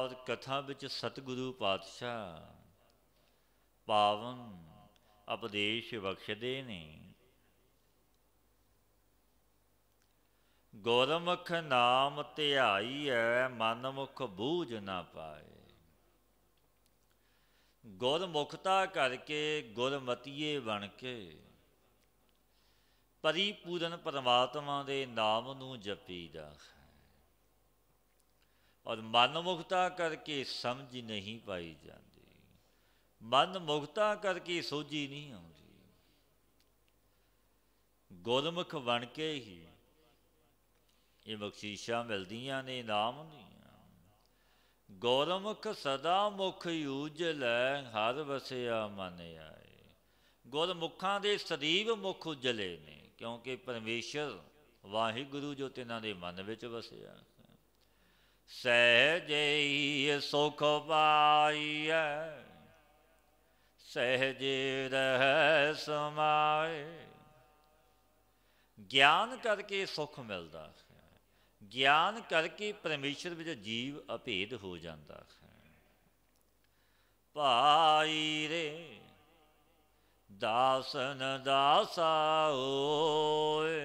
और कथा विच सतगुरु पातशाह पावन उपदेश बख्शदे ने। गुरमुख नाम ध्याईऐ मनमुख बूझ ना पाए। गुरमुखता करके गुरमतीए बन के परिपूਰਨ परमात्मा दे नाम नूं जपीदा है। और मनमुखता करके समझ नहीं पाई जाती, मनमुखता करके सोझी नहीं आती। गुरमुख बन के ही ये बख्शीशां मिलदियां ने नाम दियां। गुरमुख सदा मुख उजलै हर वसिया मन आए। गुरमुखां दे सदैव मुख उजले ने, क्योंकि परमेश्वर वाहिगुरु जो तिन्हां दे मन विच वसिया। सहजे ही सुख पाइए सहजे रह समाए। ज्ञान करके सुख मिलता है, ज्ञान करके परमेश्वर विच जीव अभेद हो जाता है। भाई रे दासन दासा होए,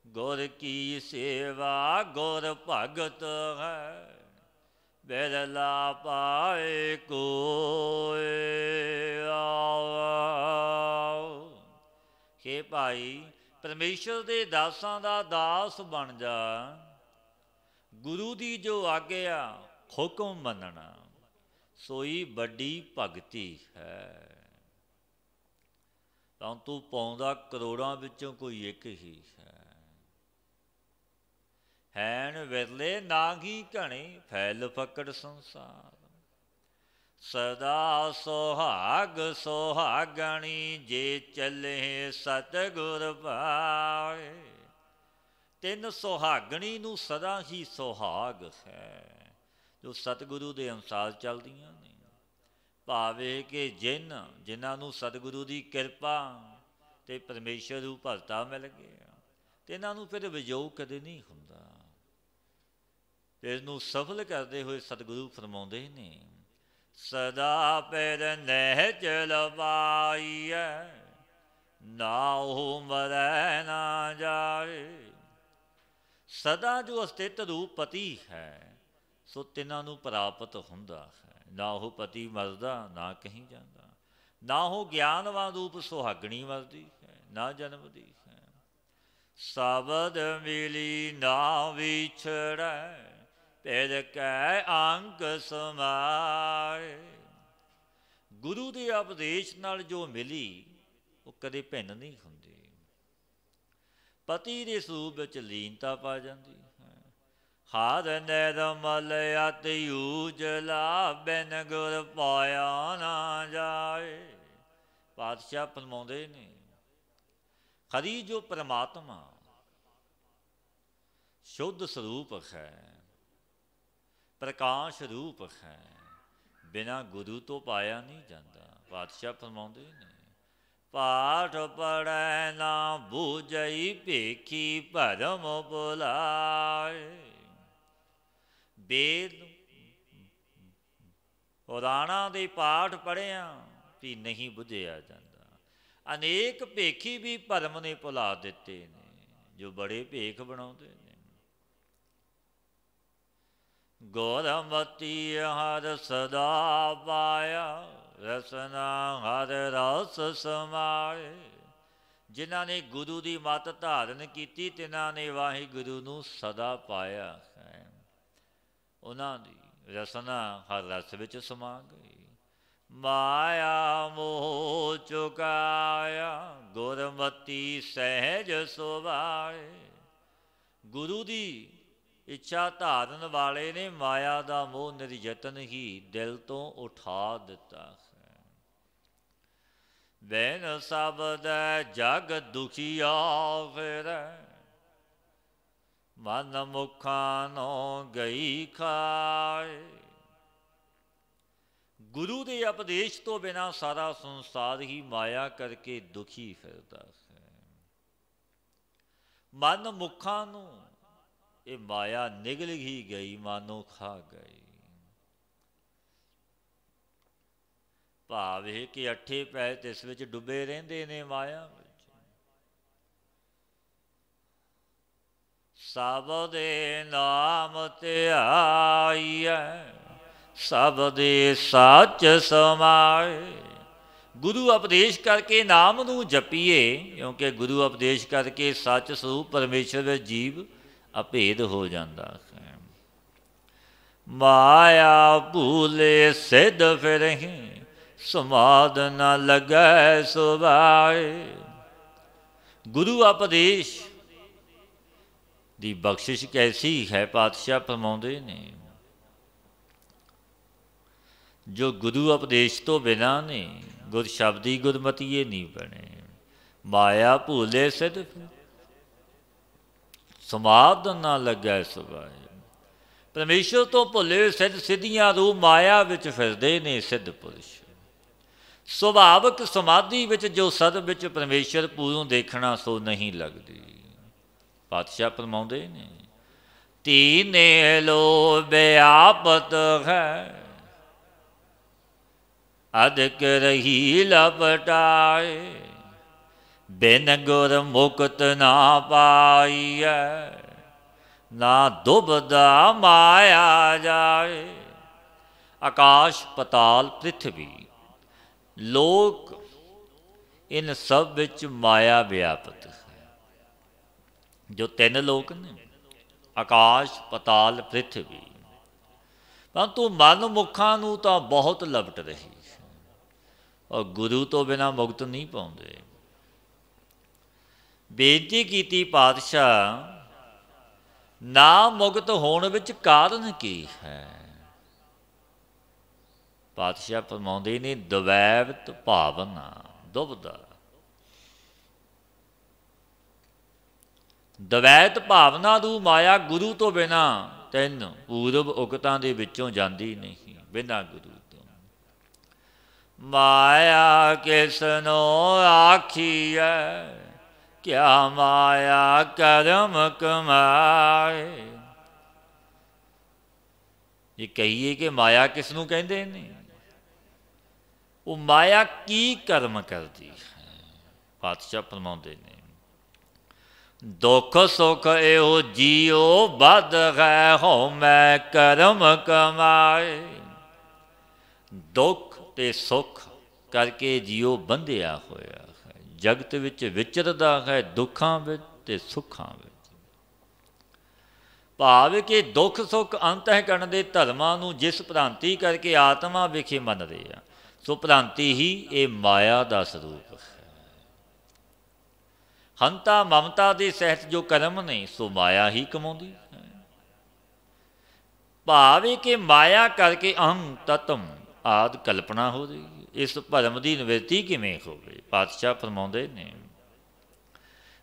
गुर की सेवा गुर भगत है। बिरला पाए कोय हे भाई, परमेश्वर दे दासां दा दास बन जा। गुरु दी जो आग्या हुक्म मनना सोई बड़ी भगती है। तां तू पाउंदा करोड़ां विचों कोई एक ही है। हैन विरले नागी घने फैल फकड़ संसार। सदा सुहाग सुहागणी जे चले सतगुर पाए। तिन सुहागणी नूं सदा ही सुहाग है जो सतगुरु दे अनुसार चलदियां ने। भावे कि जिन्हां नूं सतगुरु दी किरपा ते परमेश्वर नूं भरता मिल गया, तिन्हां नूं फिर विजोग कदे नहीं हुंदा। इसनूं सफल करते हुए सतगुरु फरमाउंदे ने, सदा पैर नहचल पाईऐ नाहु मरै ना जाए। सदा जो अस्तित्व रूप पति है सो तिन्हां नूं प्राप्त हुंदा है। ना वो पति मरदा ना कहीं जाता, ना वो ज्ञानवान रूप सुहागणी मरदी है ना जन्मदी है। शब्द मिली ना विछड़ै फिर कै अंक समाए। गुरु के उपदेश नाल जो मिली वो कदे भिन्न नहीं हुंदी। पति के स्वरूप विच लीनता पा जाती है। हर निर्मल अति उजला बिन गुर पाया ना जाए। पातशाह फरमाउंदे ने, हरि जो परमात्मा शुद्ध स्वरूप है, प्रकाश रूप है, बिना गुरु तो पाया नहीं जाता। पातशाह फरमाउंदे ने, पाठ पढ़ै ना बूझई भेखी भरम बुलाए। वेद पुराणा दे पाठ पढ़िया भी नहीं बुझिया जाता। अनेक भेखी भी भरम ने भुला दिते ने जो बड़े भेख बनाउंदे ने। गुरमती हर सदा पाया रसना हर रस समाए। जिन्हां ने गुरु की मत धारण की तिन्हां ने वाहिगुरु नूं सदा पाया है। उन्हां दी रसना हर रस विच समा गई। माया मोह चुकाया गुरमती सहज सुभाए। गुरु की इच्छा धारण वाले ने माया का मोह निर्यतन ही दिल तो उठा दिता है। बिन शब्द जग दुखिया फिरै मन मुखानो गई खाए। गुरु के उपदेश तो बिना सारा संसार ही माया करके दुखी फिरदा है। मन मुखां नूं ये माया निगल ही गई, मानो खा गई। ਭਾਵ ਇਹ ਕਿ ਅੱਠੇ ਪੈਰ ਤਿਸ ਵਿੱਚ ਡੁੱਬੇ ਰਹਿੰਦੇ ਨੇ ਮਾਇਆ ਵਿੱਚ। ਸਭ ਦੇ ਨਾਮ ਧਿਆਈਐ, ਸਭ ਦੇ ਸੱਚ ਸਮਾਏ। ਗੁਰੂ ਉਪਦੇਸ਼ ਕਰਕੇ ਨਾਮ ਨੂੰ ਜਪੀਏ, ਕਿਉਂਕਿ ਗੁਰੂ ਉਪਦੇਸ਼ ਕਰਕੇ ਸੱਚ ਸਰੂਪ ਪਰਮੇਸ਼ਰ ਵਿੱਚ ਜੀਵ ਅਭੇਦ ਹੋ ਜਾਂਦਾ ਹੈ। ਮਾਇਆ ਭੂਲੇ ਸਿੱਧ ਫਿਰਹਿ, ਸਮਾਦ ਨ ਲੱਗੈ ਸੁਭਾਏ। ਗੁਰੂ ਉਪਦੇਸ਼ ਦੀ ਬਖਸ਼ਿਸ਼ ਕੈਸੀ ਹੈ, ਪਾਤਸ਼ਾਹ ਫਰਮਾਉਂਦੇ ਨੇ, ਜੋ ਗੁਰੂ ਉਪਦੇਸ਼ ਤੋਂ ਬਿਨਾਂ ਨੇ ਗੁਰ ਸ਼ਬਦੀ ਗੁਰਮਤੀਏ ਨਹੀਂ ਬਣੇ। ਮਾਇਆ ਭੂਲੇ ਸਿੱਧ ਸਮਾਦ ਨਾ ਲੱਗੈ ਸੁਭਾਏ। ਪਰਮੇਸ਼ਰ ਤੋਂ ਭੁੱਲੇ ਸਿੱਧ ਸਿੱਧੀਆਂ ਰੂਹ ਮਾਇਆ ਵਿੱਚ ਫਿਰਦੇ ਨੇ ਸਿੱਧ ਪੁਰਸ਼। ਸੁਭਾਵਕ ਸਮਾਧੀ ਵਿੱਚ ਜੋ ਸਦ ਵਿੱਚ ਪਰਮੇਸ਼ਰ ਪੂਰੋਂ ਦੇਖਣਾ ਸੋ ਨਹੀਂ ਲੱਗਦੀ। ਪਾਤਸ਼ਾਹ ਫਰਮਾਉਂਦੇ ਨੇ, ਤੀਨੇ ਲੋ ਵਿਆਪਤ ਹੈ, ਅਦਕ ਰਹੀ ਲਪਟਾਏ। ਬਿਨ ਗੁਰ ਮੁਕਤ ਨਾ ਪਾਈਐ, ਨਾ ਦੁਬਦਾ ਮਾਇਆ ਜਾਏ। ਆਕਾਸ਼ ਪਤਾਲ ਪ੍ਰਿਥਵੀ ਲੋਕ, ਇਨ ਸਭ ਵਿੱਚ ਮਾਇਆ ਵਿਆਪਤ ਹੈ। ਜੋ ਤਿੰਨ ਲੋਕ ਨੇ, ਆਕਾਸ਼ ਪਤਾਲ ਪ੍ਰਿਥਵੀ, ਪਰੰਤੂ ਮਨ ਮੁੱਖਾਂ ਨੂੰ ਤਾਂ ਬਹੁਤ ਲਪਟ ਰਹੀ ਔਰ ਗੁਰੂ ਤੋਂ ਬਿਨਾਂ ਮੁਕਤ ਨਹੀਂ ਪਾਉਂਦੇ। ਬੇਨਤੀ ਕੀਤੀ ਪਾਤਸ਼ਾਹ, ਨਾ ਮੁਕਤ ਹੋਣ ਵਿੱਚ ਕਾਰਨ ਕੀ ਹੈ? ਪਾਤਸ਼ਾਹ ਫਰਮਾਉਂਦੇ ਨੇ, ਦਵੈਵਤ ਭਾਵਨਾ, ਦੁਬਦਾ। ਦਵੈਤ ਭਾਵਨਾ ਨੂੰ ਮਾਇਆ ਗੁਰੂ ਤੋਂ ਬਿਨਾਂ ਤਿੰਨ ਪੂਰਬ ਉਕਤਾਂ ਦੇ ਵਿੱਚੋਂ ਜਾਂਦੀ ਨਹੀਂ, ਬਿਨਾਂ ਗੁਰੂ ਤੋਂ। ਮਾਇਆ ਕਿਸਨੋ ਆਖੀਐ, ਕਿਆ ਮਾਇਆ ਕਰਮ ਕਮਾਏ। ਇਹ ਕਹੀਏ ਕਿ ਮਾਇਆ ਕਿਸ ਨੂੰ ਕਹਿੰਦੇ ਨੇ? ਉਹ ਮਾਇਆ ਕੀ ਕਰਮ ਕਰਦੀ ਹੈ? ਪਾਤਸ਼ਾਹ ਫਰਮਾਉਂਦੇ ਨੇ, ਦੁੱਖ ਸੁੱਖ ਇਹੋ ਜੀਓ ਬਦ ਹੈ, ਹੋ ਮੈਂ ਕਰਮ ਕਮਾਏ। ਦੁੱਖ ਤੇ ਸੁੱਖ ਕਰਕੇ ਜੀਓ ਬੰਧਿਆ ਹੋਇਆ ਹੈ, ਜਗਤ ਵਿੱਚ ਵਿਚਰਦਾ ਹੈ ਦੁੱਖਾਂ ਵਿੱਚ ਤੇ ਸੁੱਖਾਂ ਵਿੱਚ। ਭਾਵ ਕਿ ਦੁੱਖ ਸੁੱਖ ਅੰਤਹਿਕਰਣ ਦੇ ਧਰਮਾਂ ਨੂੰ ਜਿਸ ਭ੍ਰਾਂਤੀ ਕਰਕੇ ਆਤਮਾ ਵਿਖੇ ਮੰਨਦੇ ਆ, ਸੋ ਭ੍ਰਾਂਤੀ ਹੀ ਇਹ ਮਾਇਆ ਦਾ ਸਰੂਪ ਹੈ। ਹੰਤਾ ਮਮਤਾ ਦੇ ਸਹਿਤ ਜੋ ਕਰਮ ਨੇ, ਸੋ ਮਾਇਆ ਹੀ ਕਮਾਉਂਦੀ ਹੈ। ਭਾਵ ਕਿ ਮਾਇਆ ਕਰਕੇ ਅਹੰ ਤਤਮ ਆਦਿ ਕਲਪਨਾ ਹੋ ਰਹੀ ਹੈ। ਇਸ ਭਰਮ ਦੀ ਨਿਵਰਤੀ ਕਿਵੇਂ ਹੋਵੇ? ਪਾਤਸ਼ਾਹ ਫਰਮਾਉਂਦੇ ਨੇ,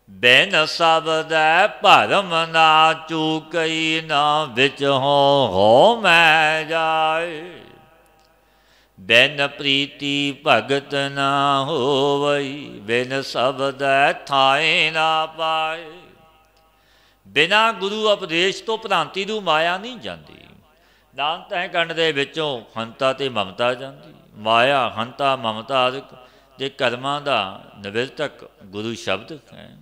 ਬਿਨ ਸਬਦੈ ਭਰਮ ਨਾ ਚੂਕਈ, ਨਾ ਵਿੱਚ ਹੋ ਮੈਂ ਜਾਏ। ਬਿਨ ਪ੍ਰੀਤੀ ਭਗਤ ਨਾ ਹੋਵਈ, ਬਿਨ ਸ਼ਬਦੈ ਥਾਏ ਨਾ ਪਾਏ। ਬਿਨਾਂ ਗੁਰੂ ਉਪਦੇਸ਼ ਤੋਂ ਭ੍ਰਾਂਤੀ ਨੂੰ ਮਾਇਆ ਨਹੀਂ ਜਾਂਦੀ। ਨਾਨਕ ਹੈ ਕੰਡ ਦੇ ਵਿੱਚੋਂ ਹੰਤਾ ਤੇ ਮਮਤਾ ਜਾਂਦੀ। ਮਾਇਆ ਹੰਤਾ ਮਮਤਾ ਦੇ ਕਰਮਾਂ ਦਾ ਨਿਵਰਤਕ ਗੁਰੂ ਸ਼ਬਦ ਹੈ।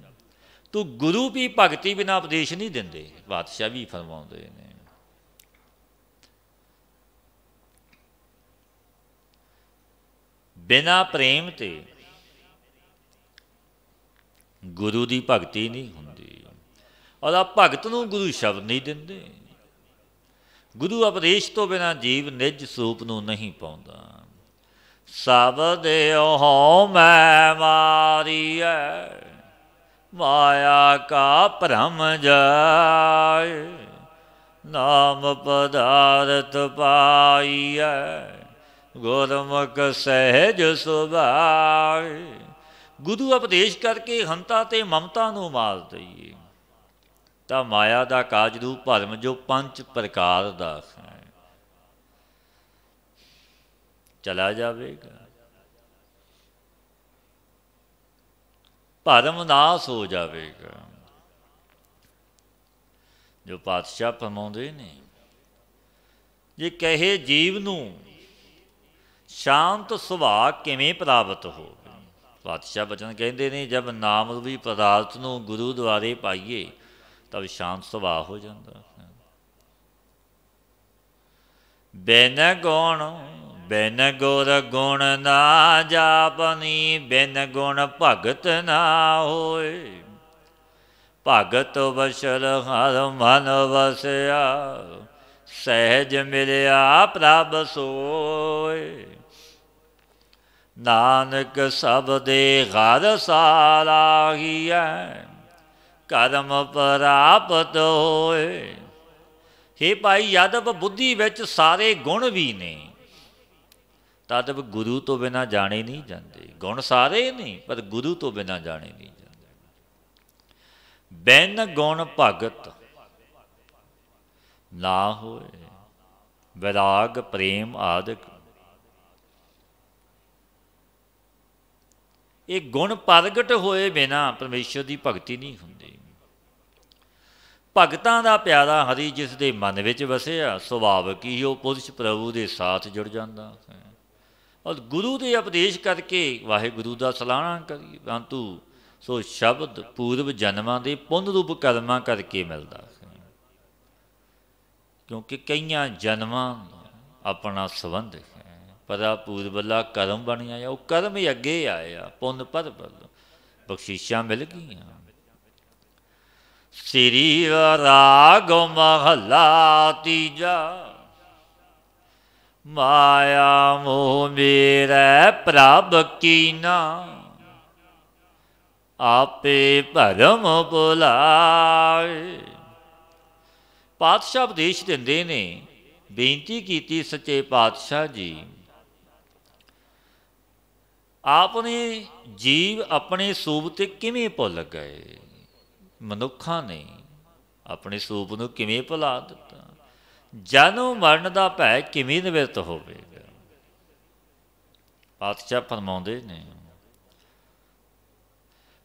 ਤੂੰ ਗੁਰੂ ਵੀ ਭਗਤੀ ਬਿਨਾਂ ਉਪਦੇਸ਼ ਨਹੀਂ ਦਿੰਦੇ। ਪਾਤਸ਼ਾਹ ਵੀ ਫਰਮਾਉਂਦੇ ਨੇ, ਬਿਨਾਂ ਪ੍ਰੇਮ ਤੇ ਗੁਰੂ ਦੀ ਭਗਤੀ ਨਹੀਂ ਹੁੰਦੀ। ਔਰ ਆ ਭਗਤ ਨੂੰ ਗੁਰੂ ਸ਼ਬਦ ਨਹੀਂ ਦਿੰਦੇ। ਗੁਰੂ ਉਪਦੇਸ਼ ਤੋਂ ਬਿਨਾਂ ਜੀਵ ਨਿਜ ਸਰੂਪ ਨੂੰ ਨਹੀਂ ਪਾਉਂਦਾ। ਸ਼ਬਦ ਹੋ ਮੈਂ ਮਾਰੀਐ, ਮਾਇਆ ਕਾ ਭਰਮ ਜਾਏ। ਨਾਮ ਪਦਾਰਥ ਪਾਈਐ, ਗੁਰਮੁਖ ਸਹਿਜ ਸੁਭਾਏ। ਗੁਰੂ ਉਪਦੇਸ਼ ਕਰਕੇ ਹੰਤਾ ਤੇ ਮਮਤਾ ਨੂੰ ਮਾਰ ਦਈਏ ਤਾਂ ਮਾਇਆ ਦਾ ਕਾਜ ਰੂਪ ਭਰਮ ਜੋ ਪੰਜ ਪ੍ਰਕਾਰ ਦਾ ਹੈ ਚਲਾ ਜਾਵੇਗਾ। ਭਰਮ ਨਾਸ ਹੋ ਜਾਵੇਗਾ। ਜੋ ਪਾਤਸ਼ਾਹ ਫਰਮਾਉਂਦੇ ਨੇ, ਜੇ ਕਹੇ ਜੀਵ ਨੂੰ शांत सुभाअ किवें प्राप्त हो। पातशाह बचन कहते ने जब नाम रूपी पदार्थ नूं गुरु द्वारे पाइए तब शांत सुभाअ हो जाता। बिन गुण बिन गुर गुण ना जापनी, बिन गुण भगत ना होए। भगत बशल हर मन वसया, सहज मिलया प्रभ सोए। नानक सब दे घर सालाहिया, करम प्राप्त होए। हे भाई यादव बुद्धि विच सारे गुण भी ने, तद गुरु तो बिना जाने नहीं जाते। गुण सारे नहीं पर गुरु तो बिना जाने नहीं जाते। बिन गुण भगत ना होए, विराग प्रेम आदि ये गुण प्रगट होए बिना परमेश्वर की भगती नहीं होंदी। भगतां दा प्यारा हरि जिस दे मन विच वसिया, सुभाविक ही वो पुरुष प्रभु के साथ जुड़ जाता है। और गुरु के उपदेश करके वाहिगुरु का सलाहना करिए, परंतु सो शब्द पूर्व जन्मां के पुण्य रूप कर्मां करके मिलता है। क्योंकि कई जन्मां अपना संबंध है, पर पूर्वला कर्म बन आया, वो कर्म ही अगे आया, पुण्य पर बख्शीशां मिल गई। श्री राग महला तीजा, माया मोह मेरे प्रभ कीना, आपे भरम बुलाए। पातशाह उपदेश दिंदे ने, बेनती की सच्चे पातशाह जी, आपने जीव अपने सूप ते किवें भुल गए। मनुखा ने अपने सूप नूं किवें भुला दिता। जन्म मरण का भै किवें निवृत्त होवेगा। पातशाह फरमाउंदे ने,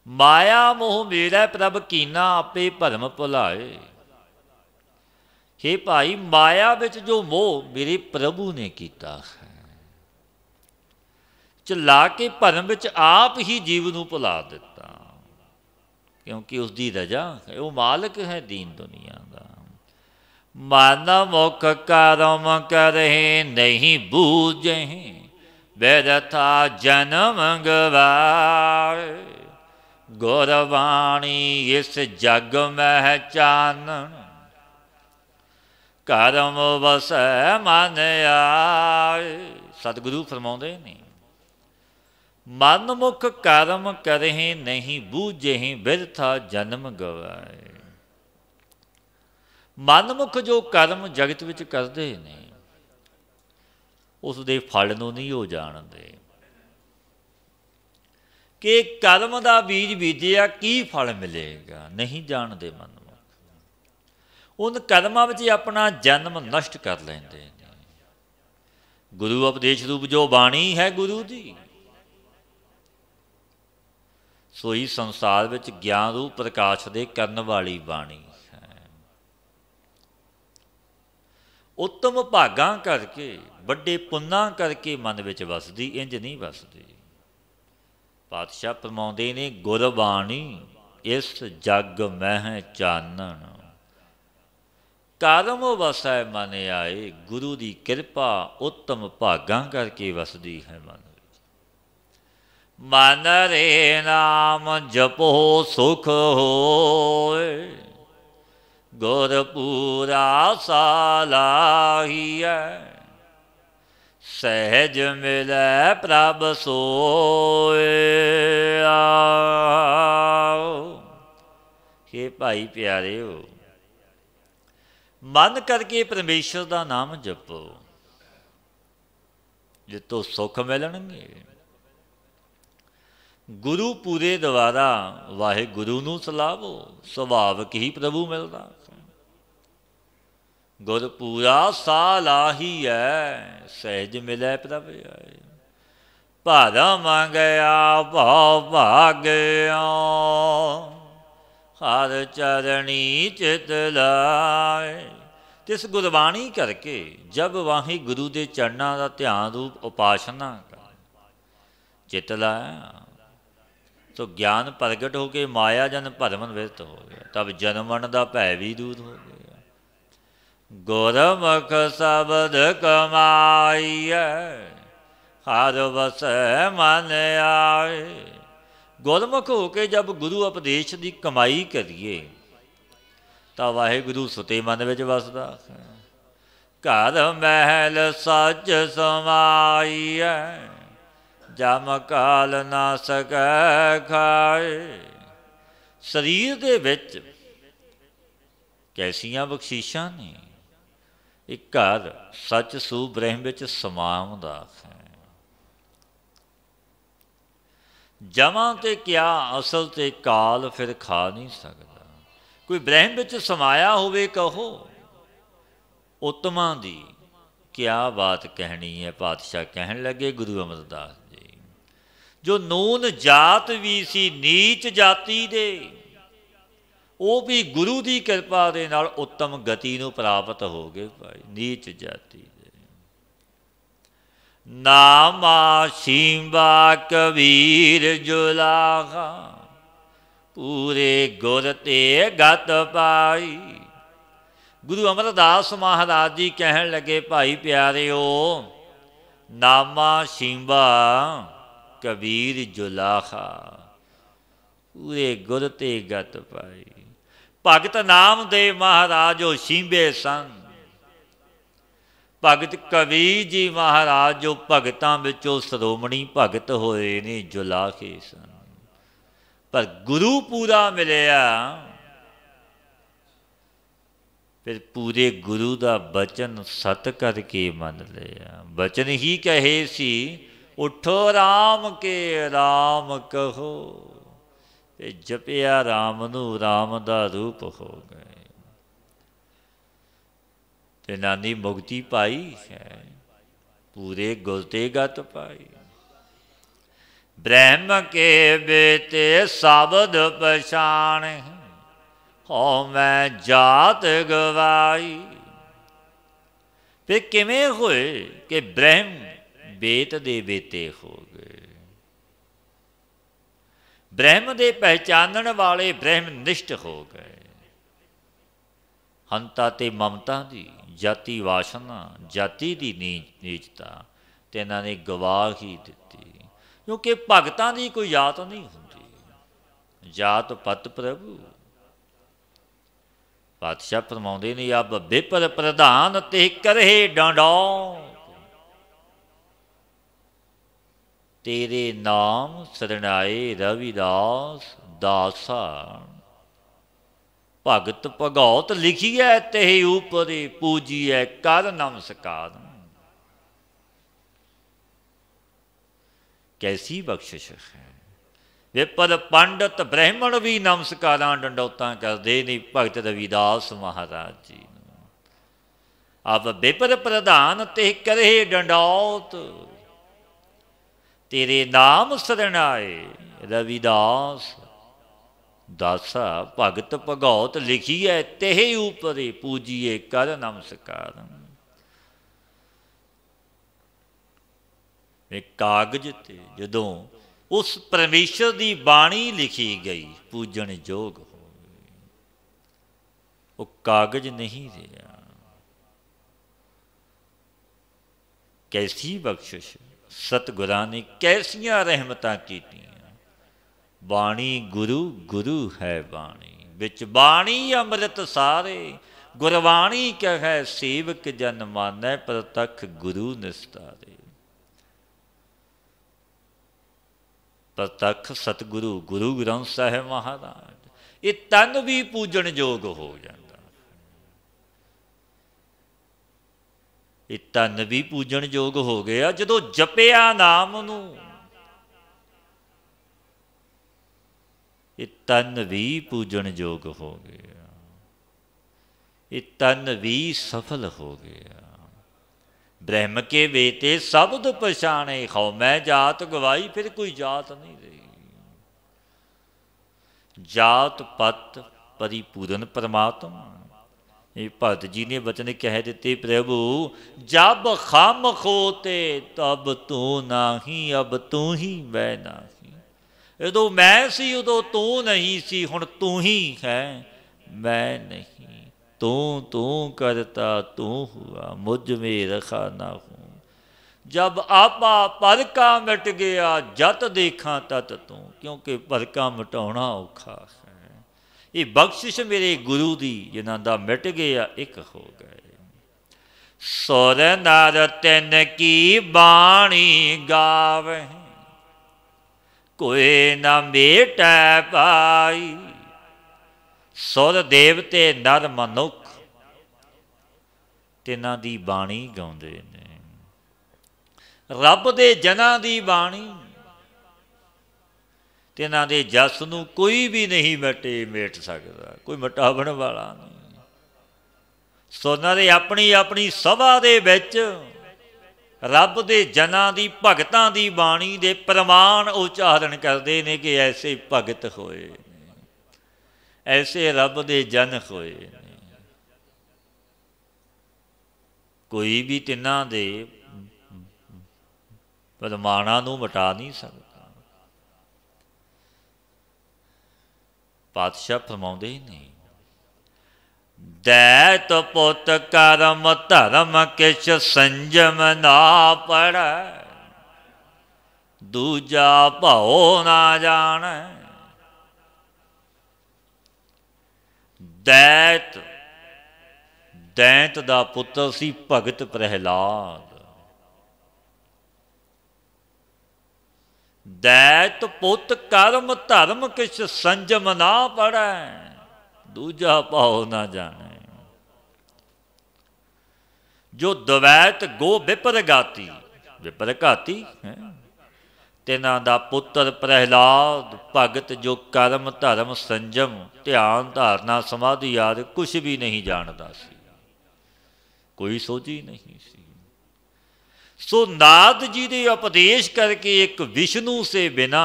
माया मोह मेरा प्रभ कीना, आपे भरम भुलाए। हे भाई माया विच जो मोह मेरे प्रभु ने कीता है, चला के भरम विच आप ही जीव नूं भुला दिता। क्योंकि उसकी रजा है, वो मालिक है दीन दुनिया का। मन मुख कर्म करे नहीं बूझे, व्यर्था जन्म गवाए। गुरबाणी इस जग में चानन, कर्म वसै मन आए। सतगुरु फरमाउंदे ने, मन मुख कर्म करहि नहीं बूझहि, बिरथा जन्म गवाए। मन मुख जो कर्म जगत विच करते ने, उसदे फल नूं नहीं हो जानते कि कर्म का बीज बीजिया की फल मिलेगा, नहीं जानते। मन मुख उन कर्मां विच अपना जन्म नष्ट कर लेंदे ने। गुरु उपदेश रूप जो बाणी है गुरु दी, सोई संसार विच ज्ञान रूप प्रकाश दे करन वाली बाणी है। उत्तम भागां करके वड्डे पुन्नां करके मन विच वसदी, इंज नहीं वसदी। पातशाह फरमाउंदे ने, गुरबाणी इस जग मह चानन, कर्म वसै मन आए। गुरु की कृपा उत्तम भागां करके वसदी है मन। मन रे नाम जपो सुख होए, गुर पूरा सालाहिया। सहज मिलै प्रभ सोए। हे भाई प्यारे हो, मन करके परमेश्वर का नाम जपो, जितों सुख मिलणगे। गुरु पूरे द्वारा वाहिगुरु नूं सलावो, सुभाविक ही प्रभु मिलता। गुर पूरा सालाही है, सहज मिलै प्रभ आए। भरम गया भव भाग्यो, हर चरणी चित लाए। तिस गुरबाणी करके जब वाही गुरु के चरणों का ध्यान रूप उपासना कर चित लाया तो ज्ञान प्रगट होके माया जन भरम निवृत्त हो गया। तब जन्मन का भय भी दूर हो गया। गुरमुख शब्द कमाइए हर वसै मन आए। गुरमुख होके जब गुरु उपदेश की कमाई करिए तो वाहिगुरु सुते मन विच वसदा। घर महल सच समाइए जम काल ना सकै खाए। शरीर दे विच कैसियां बख्शीशां ने, एक घर सच सू ब्रह्म विच समाउंदा है। जमा ते क्या असल ते काल फिर खा नहीं सकता। कोई ब्रह्म विच समाया होवे कहो उत्तमा दी क्या बात कहनी है। पातशाह कहन लगे गुरु अमरदास जी, जो नून जात भी सी नीच जाति दे वो भी गुरु की कृपा दे नाल उत्तम गति नूं प्राप्त हो गए। भाई नीच जाति दे नामा शिंबा कबीर जुलाहा पूरे गुर ते गत पाई। गुरु अमरदास महाराज जी कहन लगे भाई प्यारिओ, नामा शिंबा कबीर जुलाहा पूरे गुर ते गत पाई। भगत नामदेव महाराज जो शिंबे सन, भगत कबीर जी महाराज जो भगतां विचों श्रोमणी भगत होए ने जुलाखे सन। पर गुरु पूरा मिलिया फिर पूरे गुरु का बचन सत करके मन लिया। बचन ही कहे सी उठो राम के राम कहो, जपिया राम नू राम का रूप हो गए। ते नानी मुक्ति पाई है पूरे गुर ते गत पाई। ब्रह्म के बेटे शब्द पछाण हो मैं जात गवाई। फिर किवें होए कि ब्रह्म बेत दे बेटे हो गए। ब्रह्म दे पहचानण वाले ब्रह्मनिष्ठ हो गए। हंता ते ममता दी जाति वासना जाति की नीचता ते इन्हां ने गवा ही दिती। क्योंकि भगतां की कोई जात नहीं होंदी, जात पत प्रभु। पातशाह फरमाउंदे ने अब विपर प्रधान ते करे डांडो, तेरे नाम सरणाए रविदास दासा। भगत भगौत लिखिए ते ऊपरे पूजिए कर नमस्कार। कैसी बख्शिश है। विपर पंडित ब्राह्मण भी नमस्कारां डंडौतां करते नहीं भगत रविदास महाराज जी। अब विपर प्रधान ते करे डंडौत, तेरे नाम सरणाए रविदास दासा। भगत भगौत लिखिए तेह ऊपरे पूजिए कर नमस्कार। कागज ते जदों उस परमेश्वर की बाणी लिखी गई पूजन योग हो गई। वो कागज नहीं रहा। कैसी बख्शिश सतगुरां ने कैसियां रहमतां कीतियां। बाणी गुरु गुरु है बाणी बिच बाणी अमृत सारे। गुरबाणी कहे सेवक जन मानै प्रतख गुरु निस्तारे। प्रतख सतगुरु गुरु ग्रंथ साहिब महाराज, ये तन भी पूजन योग हो जाता। ये तन भी पूजन योग हो गया जदों जपिया नाम नू। ये तन भी पूजन योग हो गया। ये तन भी सफल हो गया। ब्रह्म के बेटे शब्द पछाणे खौ मैं जात गवाई। फिर कोई जात नहीं रही। जात पत परिपूर्ण परमात्मा ये भगत जी ने वचन कह दिते, प्रभु जब खम खोते तब तू नाही, अब तू ही मैं नाही। उदों मैं सी उदों तू नहीं सी, हुण तू ही है मैं नहीं। तू तू करता तू हुआ, मुझ में रखा ना हूँ। जब आपा पर का मिट गया, जत देखा तत तू। क्योंकि पर का मिटाउना औखा है। ये बख्शिश मेरे गुरु दी, जिन्हां दा मिट गया एक हो गए। सुर नर तिन की बाणी गावे, कोई न मेटै पाई। सुर देवते नर मनुख तिन्हां दी बाणी गाउंदे ने। रब दे जनां दी बाणी, तिन्हां दे जस नूं कोई भी नहीं मेट सकदा, कोई मिटावण वाला नहीं। सोना दे अपनी अपनी सभा दे विच रब दे जनां दी भगतां दी बाणी दे प्रमाण उचारण करदे ने कि ऐसे भगत होए, ऐसे रब दे जन होए ने। कोई भी तिन्हां दे प्रमाणां नूं मिटा नहीं सकदा। पातशाह फरमाउंदे ने, दैत पुत करम धर्म किछ संजम ना पड़ै, दूजा भाओ ना जानै। दैत, दैत दा पुत्र सी भगत प्रहलाद। दैत पुत कर्म धर्म किछ संजम ना पड़ै, दूजा भाव ना जाने। जो द्वैत गो विपर गाती, विपर घाती है, तिन्हां दा पुत्र प्रहलाद भगत जो कर्म धर्म संजम ध्यान धारना समाधि आदि कुछ भी नहीं जानता सी, कोई सोझी नहीं सी। सो नारद जी ने उपदेश करके एक विष्णु से बिना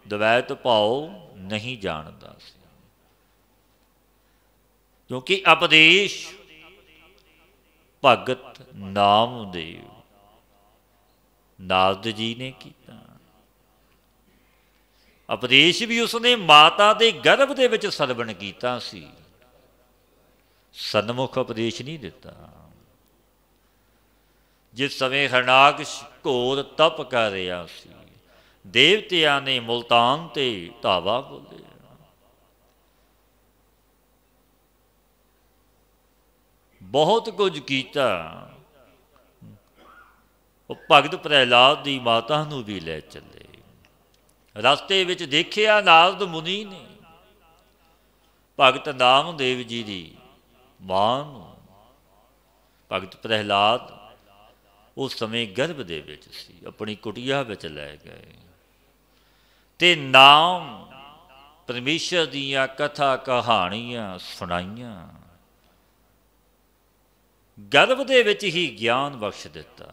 द्वैत भाव नहीं जानता सी। क्योंकि उपदेश भगत नामदेव नारद जी ने किया। उपदेश भी उसने माता के गर्भ दे विच सरवण कीता सी, सन्मुख उपदेश नहीं दिता। जिस समय हरनाकश घोर तप कर रहा सी, देवतिया ने मुल्तान ते धावा बोले, बहुत कुछ किया। भगत प्रहलाद की माता नूं भी लै चले। रस्ते विच देखिया नारद मुनि ने भगत नामदेव जी की मां नूं। भगत प्रहलाद उस समय गर्भ दे विच सी, अपनी कुटिया विच लै गए ते नाम परमेश्वर दीयां कथा कहानियां सुनाइयां। गर्भ दे विच ही ज्ञान बख्श दिता।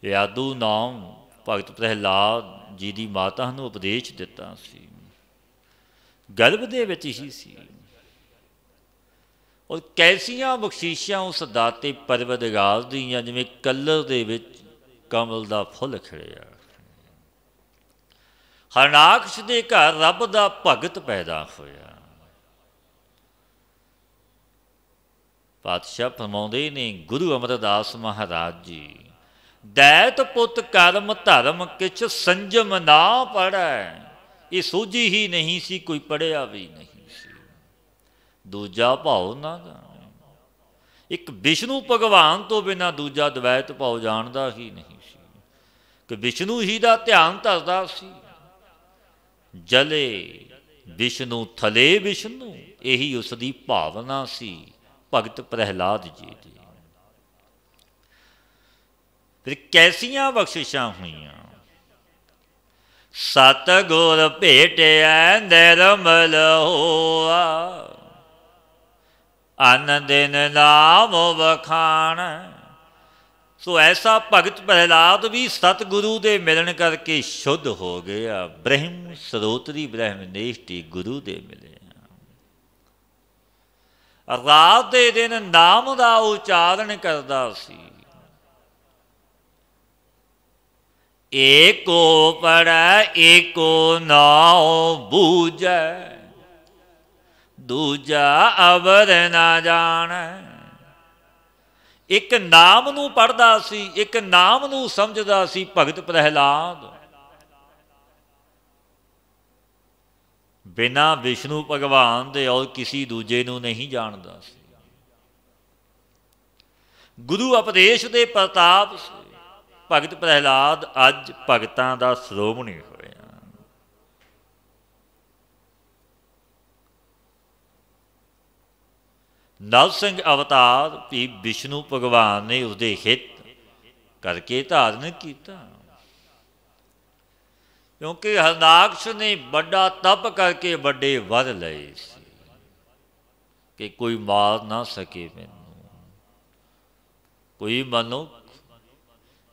यादू नाम भगत प्रहलाद जी की माता नूं उपदेश दिता सी, गर्भ दे विच ही सी। और कैसियां बख्शीशां उस दाते परवरदिगार दीयां, जिवें कलर दे विच कमल दा फुल खिड़िया। हरनाकश दे घर रब दा भगत पैदा होया। पातशाह फरमाउंदे ने गुरु अमरदास महाराज जी, दैत पुत कर्म धर्म किछ संजम ना पड़ै। ये सोझी ही नहीं सी, कोई पढ़िया भी नहीं सी। दूजा भाव ना जाने। एक विष्णु भगवान तो बिना दूजा द्वैत भाव जानता ही नहीं सी, कि विष्णु ही दा ध्यान धरदा सी। जले विष्णु थले विष्णु, यही उसकी भावना सी भगत प्रहलाद जी की। फिर कैसियां बख्शिशां हुईयां। सतगुर भेटिया निर्मल होआ, अन दिन नाम बखान। सो ऐसा भगत प्रहलाद भी सतगुरु दे मिलन करके शुद्ध हो गया। ब्रह्म सरोतरी ब्रह्मनिष्ठ गुरु दे मिले। रात दे दिन नाम दा उचारण करदा सी। एको पढ़ै एको नाओ बूझै, दूजा अवर ना जाणै। एक नाम नूं पढ़दा सी, एक नाम नूं समझदा सी भगत प्रहलाद। बिना विष्णु भगवान दे और किसी दूजे नूं नहीं जानदा सी। गुरु उपदेश दे प्रताप से भगत प्रहलाद अज भगतां दा श्रोमणी होया। नरसिंह अवतार भी विष्णु भगवान ने उसके हित करके धारण किया, क्योंकि हरनाक्ष ने बड़ा तप करके बड़े वर लए कि कोई मार ना सके मैनू, कोई मनुख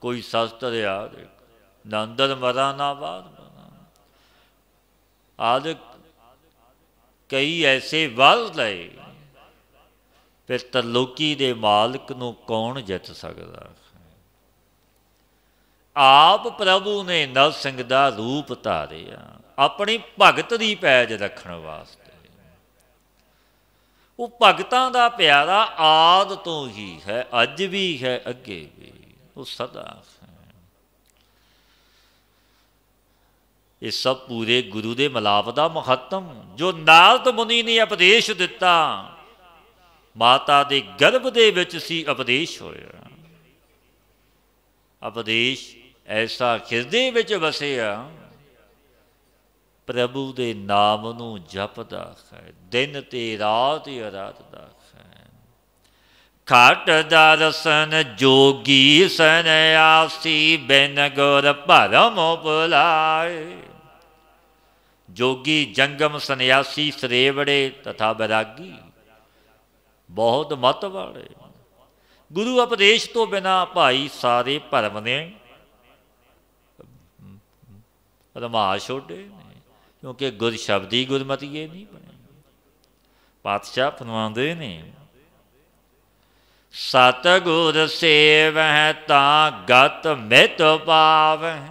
कोई शस्त्र याद ना अंदर मरा ना बाहर मरा। आज कई ऐसे वर लए, फिर तरलोकी दे मालिक नूं कौन जित सकदा। आप प्रभु ने नरसिंह दा रूप धारिया अपनी भगत दी पैज रखण वास्ते। वो भगतां दा प्यारा आद तो ही है, अज भी है, अगे भी, वो सदा है। ये सब पूरे गुरु दे मिलाप दा महत्तम जो नारद मुनि ने उपदेश दिता। माता दे गर्भ दे विच सी उपदेश होया। उपदेश ऐसा हिरदे विच वसिया, प्रभु दे नाम नूं जपदा है, दिन ते रात आराधदा है। खट दर्शन जोगी सन्यासी, बिन गुर भरम बुलाए। जोगी जंगम सन्यासी सरेवड़े तथा बैरागी बहुत मत वाले गुरु उपदेश तो बिना भाई सारे भरम ने रमा छोड़े, क्योंकि गुर शब्दी गुरमतिए नहीं बने। पातशाह फरमांदे ने सतगुर सेवह तां गत मित पावह,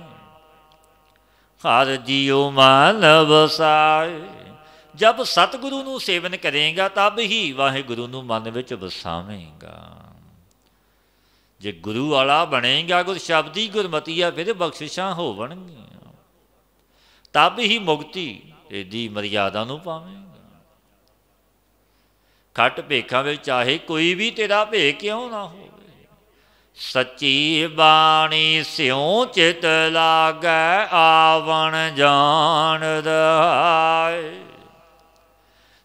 हर जियो मन वसाए। जब सतगुरु नूं सेवन करेगा तब ही वाहिगुरु नूं मन विच वसावेगा। जे गुरु वाला बनेगा, गुर शब्दी गुरमती है, फिर बख्शिशां होवणगीआं, तब ही मुक्ति एदी मर्यादा नूं पावेगा। खट भेखां विच चाहे कोई भी तेरा भेख क्यों ना हो, सच्ची बाणी स्यों चित लागै, आवण जान रहाए।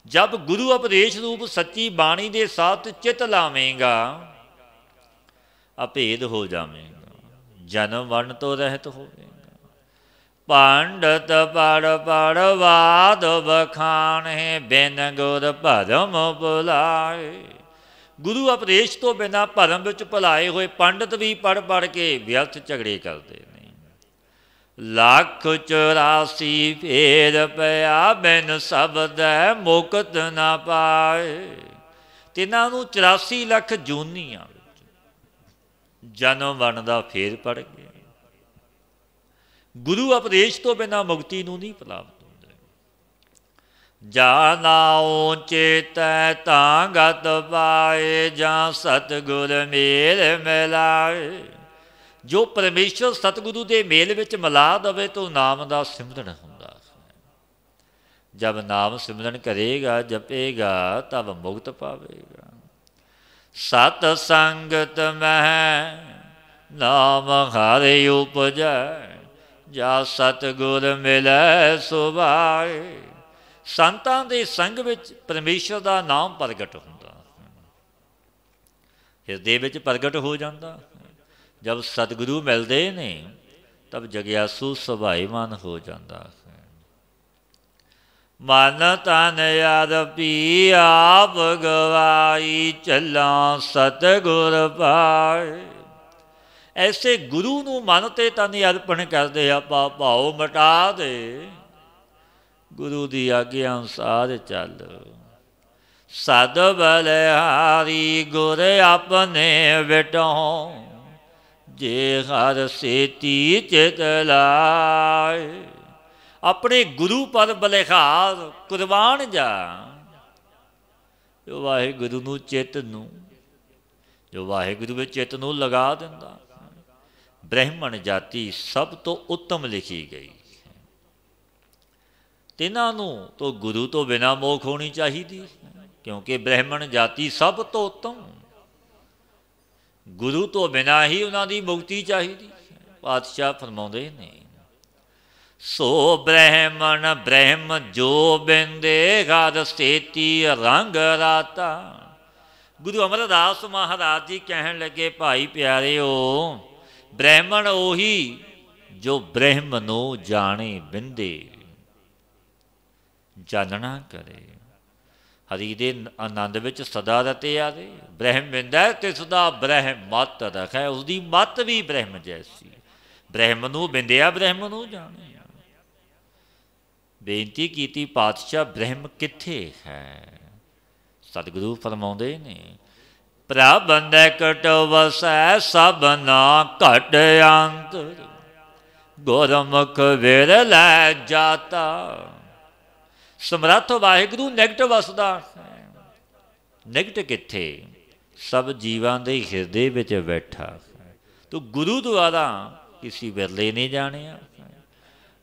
जब गुरु उपदेश रूप सच्ची बाणी के साथ चित लावेगा, अभेद हो जावेगा, जन्म वर्ण तो रहत होवेगा। पंडित पढ़ पढ़ वाद बखाने, बिन गुर भरम बुलाए। गुरु उपदेश तो बिना भरम विच भुलाए हुए पंडित भी पढ़ पढ़ के व्यर्थ झगड़े करते हैं। लख 84 फेर पया, बिन शब्द मुकत ना पाए। तिन्हां नूं 84 लख जूनियां जन्म वर्ण दा फेर पड़ गया। गुरु उपदेश तो बिना मुक्ति नूं नहीं प्राप्त होंदे। जानाओ चेतै तां गत पाए, जां सतगुर मेल मिलाए। जो परमेश्वर सतगुरु के मेल विच मिला दवे तो नाम का सिमरन हुंदा है। जब नाम सिमरन करेगा, जपेगा, तब मुक्त पावेगा। सत संगत मह नाम हरि उपजै, जा सतगुर मिलै सुभाए। संतां दे संग विच परमेश्वर का नाम प्रगट हुंदा, हिरदे विच प्रगट हो जाता। जब सतगुरु मिलते ने तब जग्यासु सुभाईमान हो जाता है। मन तन अरपी आप गवाई, चला सतगुर पाए। ਐਸੇ ਗੁਰੂ ਨੂੰ ਮਨ ਤੇ ਤਨ ਅਰਪਣ ਕਰਦੇ ਆਪਾਂ, ਭਾਉ ਮਿਟਾ ਦੇ ਗੁਰੂ ਦੀ ਆਗਿਆ ਅਨੁਸਾਰ ਚੱਲ। ਸਦ ਬਲਿਹਾਰੀ ਗੁਰ ਆਪਣੇ ਵਿਟਹੁ, ਜੇ ਹਰ ਸੇਤੀ ਚਿਤ ਲਾਏ। ਆਪਣੇ ਗੁਰੂ ਪਰ ਬਲਿਹਾਰ ਕੁਰਬਾਨ ਜਾ, ਜੋ ਵਾਹਿਗੁਰੂ ਨੂੰ ਚਿੱਤ ਨੂੰ, ਜੋ ਵਾਹਿਗੁਰੂ ਵਿੱਚ ਚਿੱਤ ਨੂੰ ਲਗਾ ਦਿੰਦਾ। ਬ੍ਰਹਿਮਣ ਜਾਤੀ ਸਭ ਤੋਂ ਉੱਤਮ ਲਿਖੀ ਗਈ, ਤਿਨਾਂ ਨੂੰ ਤੋਂ ਗੁਰੂ ਤੋਂ ਬਿਨਾਂ ਮੋਖ ਹੋਣੀ ਚਾਹੀਦੀ, ਕਿਉਂਕਿ ਬ੍ਰਹਿਮਣ ਜਾਤੀ ਸਭ ਤੋਂ ਉੱਤਮ, ਗੁਰੂ ਤੋਂ ਬਿਨਾਂ ਹੀ ਉਹਨਾਂ ਦੀ ਮੁਕਤੀ ਚਾਹੀਦੀ। ਪਾਤਸ਼ਾਹ ਫਰਮਾਉਂਦੇ ਨੇ, ਸੋ ਬ੍ਰਹਿਮਣ ਬ੍ਰਹਮ ਜੋ ਬਿੰਦੇ ਘਰ ਸੇਤੀ ਰੰਗ ਰਾਤਾ। ਗੁਰੂ ਅਮਰਦਾਸ ਮਹਾਰਾਜ ਜੀ ਕਹਿਣ ਲੱਗੇ, ਭਾਈ ਪਿਆਰਿਓ, ਬ੍ਰਹਿਮਣ ਉਹੀ ਜੋ ਬ੍ਰਹਮ ਨੂੰ ਜਾਣੇ ਬਿੰਦੇ, ਜਾਣਨਾ ਕਰੇ, ਹਰੀ ਦੇ ਆਨੰਦ ਵਿੱਚ ਸਦਾ ਰਤਿਆ ਰਹੇ। ਬ੍ਰਹਮ ਬਿੰਦੈ ਤੇ ਸਦਾ ਬ੍ਰਹਮ ਮਤ ਰਖੈ, ਉਸਦੀ ਮਤ ਵੀ ਬ੍ਰਹਮ ਜੈਸੀ। ਬ੍ਰਹਮ ਨੂੰ ਬਿੰਦਿਆ, ਬ੍ਰਹਮ ਨੂੰ ਜਾਣਿਆ। ਬੇਨਤੀ ਕੀਤੀ, ਪਾਤਸ਼ਾਹ ਬ੍ਰਹਮ ਕਿੱਥੇ ਹੈ? ਸਤਿਗੁਰੂ ਫਰਮਾਉਂਦੇ ਨੇ, ਪ੍ਰਭ ਨਿਕਟ ਵਸੈ ਸਭਨਾ ਘਟ ਅੰਤਰ, ਗੁਰਮੁਖ ਵਿਰਲੈ ਜਾਤਾ। ਸਮਰੱਥ ਵਾਹਿਗੁਰੂ ਨਿਕਟ ਵਸਦਾ ਹੈ। ਨਿਕਟ ਕਿੱਥੇ? ਸਭ ਜੀਵਾਂ ਦੇ ਹਿਰਦੇ ਵਿੱਚ ਬੈਠਾ ਹੈ। ਤੂੰ ਗੁਰੂ ਦੁਆਰਾ ਕਿਸੇ ਵਿਰਲੇ ਨਹੀਂ ਜਾਣਿਆ।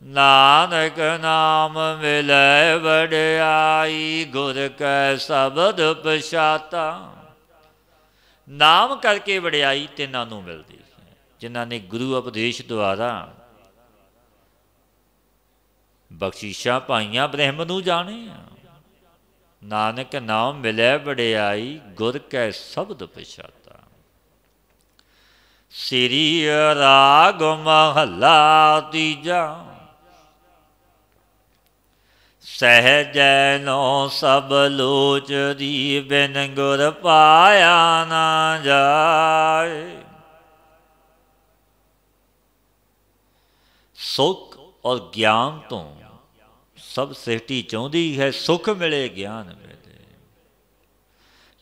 ਨਾਨਕ ਨਾਮ ਮਿਲੈ ਵਡਿਆਈ, ਗੁਰ ਕੈ ਸ਼ਬਦ ਪਛਾਤਾ। ਨਾਮ ਕਰਕੇ ਵਡਿਆਈ ਤਿੰਨਾਂ ਨੂੰ ਮਿਲਦੀ ਹੈ, ਜਿਨ੍ਹਾਂ ਨੇ ਗੁਰੂ ਉਪਦੇਸ਼ ਦੁਆਰਾ ਬਖਸ਼ਿਸ਼ਾਂ ਪਾਈਆਂ, ਬ੍ਰਹਮ ਨੂੰ ਜਾਣਿਆ। ਨਾਨਕ ਨਾਮ ਮਿਲੈ ਵਡਿਆਈ, ਗੁਰ ਕੈ ਸ਼ਬਦ ਪਛਾਤਾ। ਸ੍ਰੀ ਰਾਗ ਮਹੱਲਾ ਤੀਜਾ। ਸਹਿਜੈ ਨੋ ਸਭ ਲੋਚਦੀ, ਬਿਨ ਗੁਰ ਪਾਇਆ ਨਾ ਜਾਏ। ਸੁਖ ਔਰ ਗਿਆਨ ਤੋਂ ਸਭ ਸ੍ਰਿਸ਼ਟੀ ਚਾਹੁੰਦੀ ਹੈ, ਸੁਖ ਮਿਲੇ, ਗਿਆਨ ਮਿਲੇ,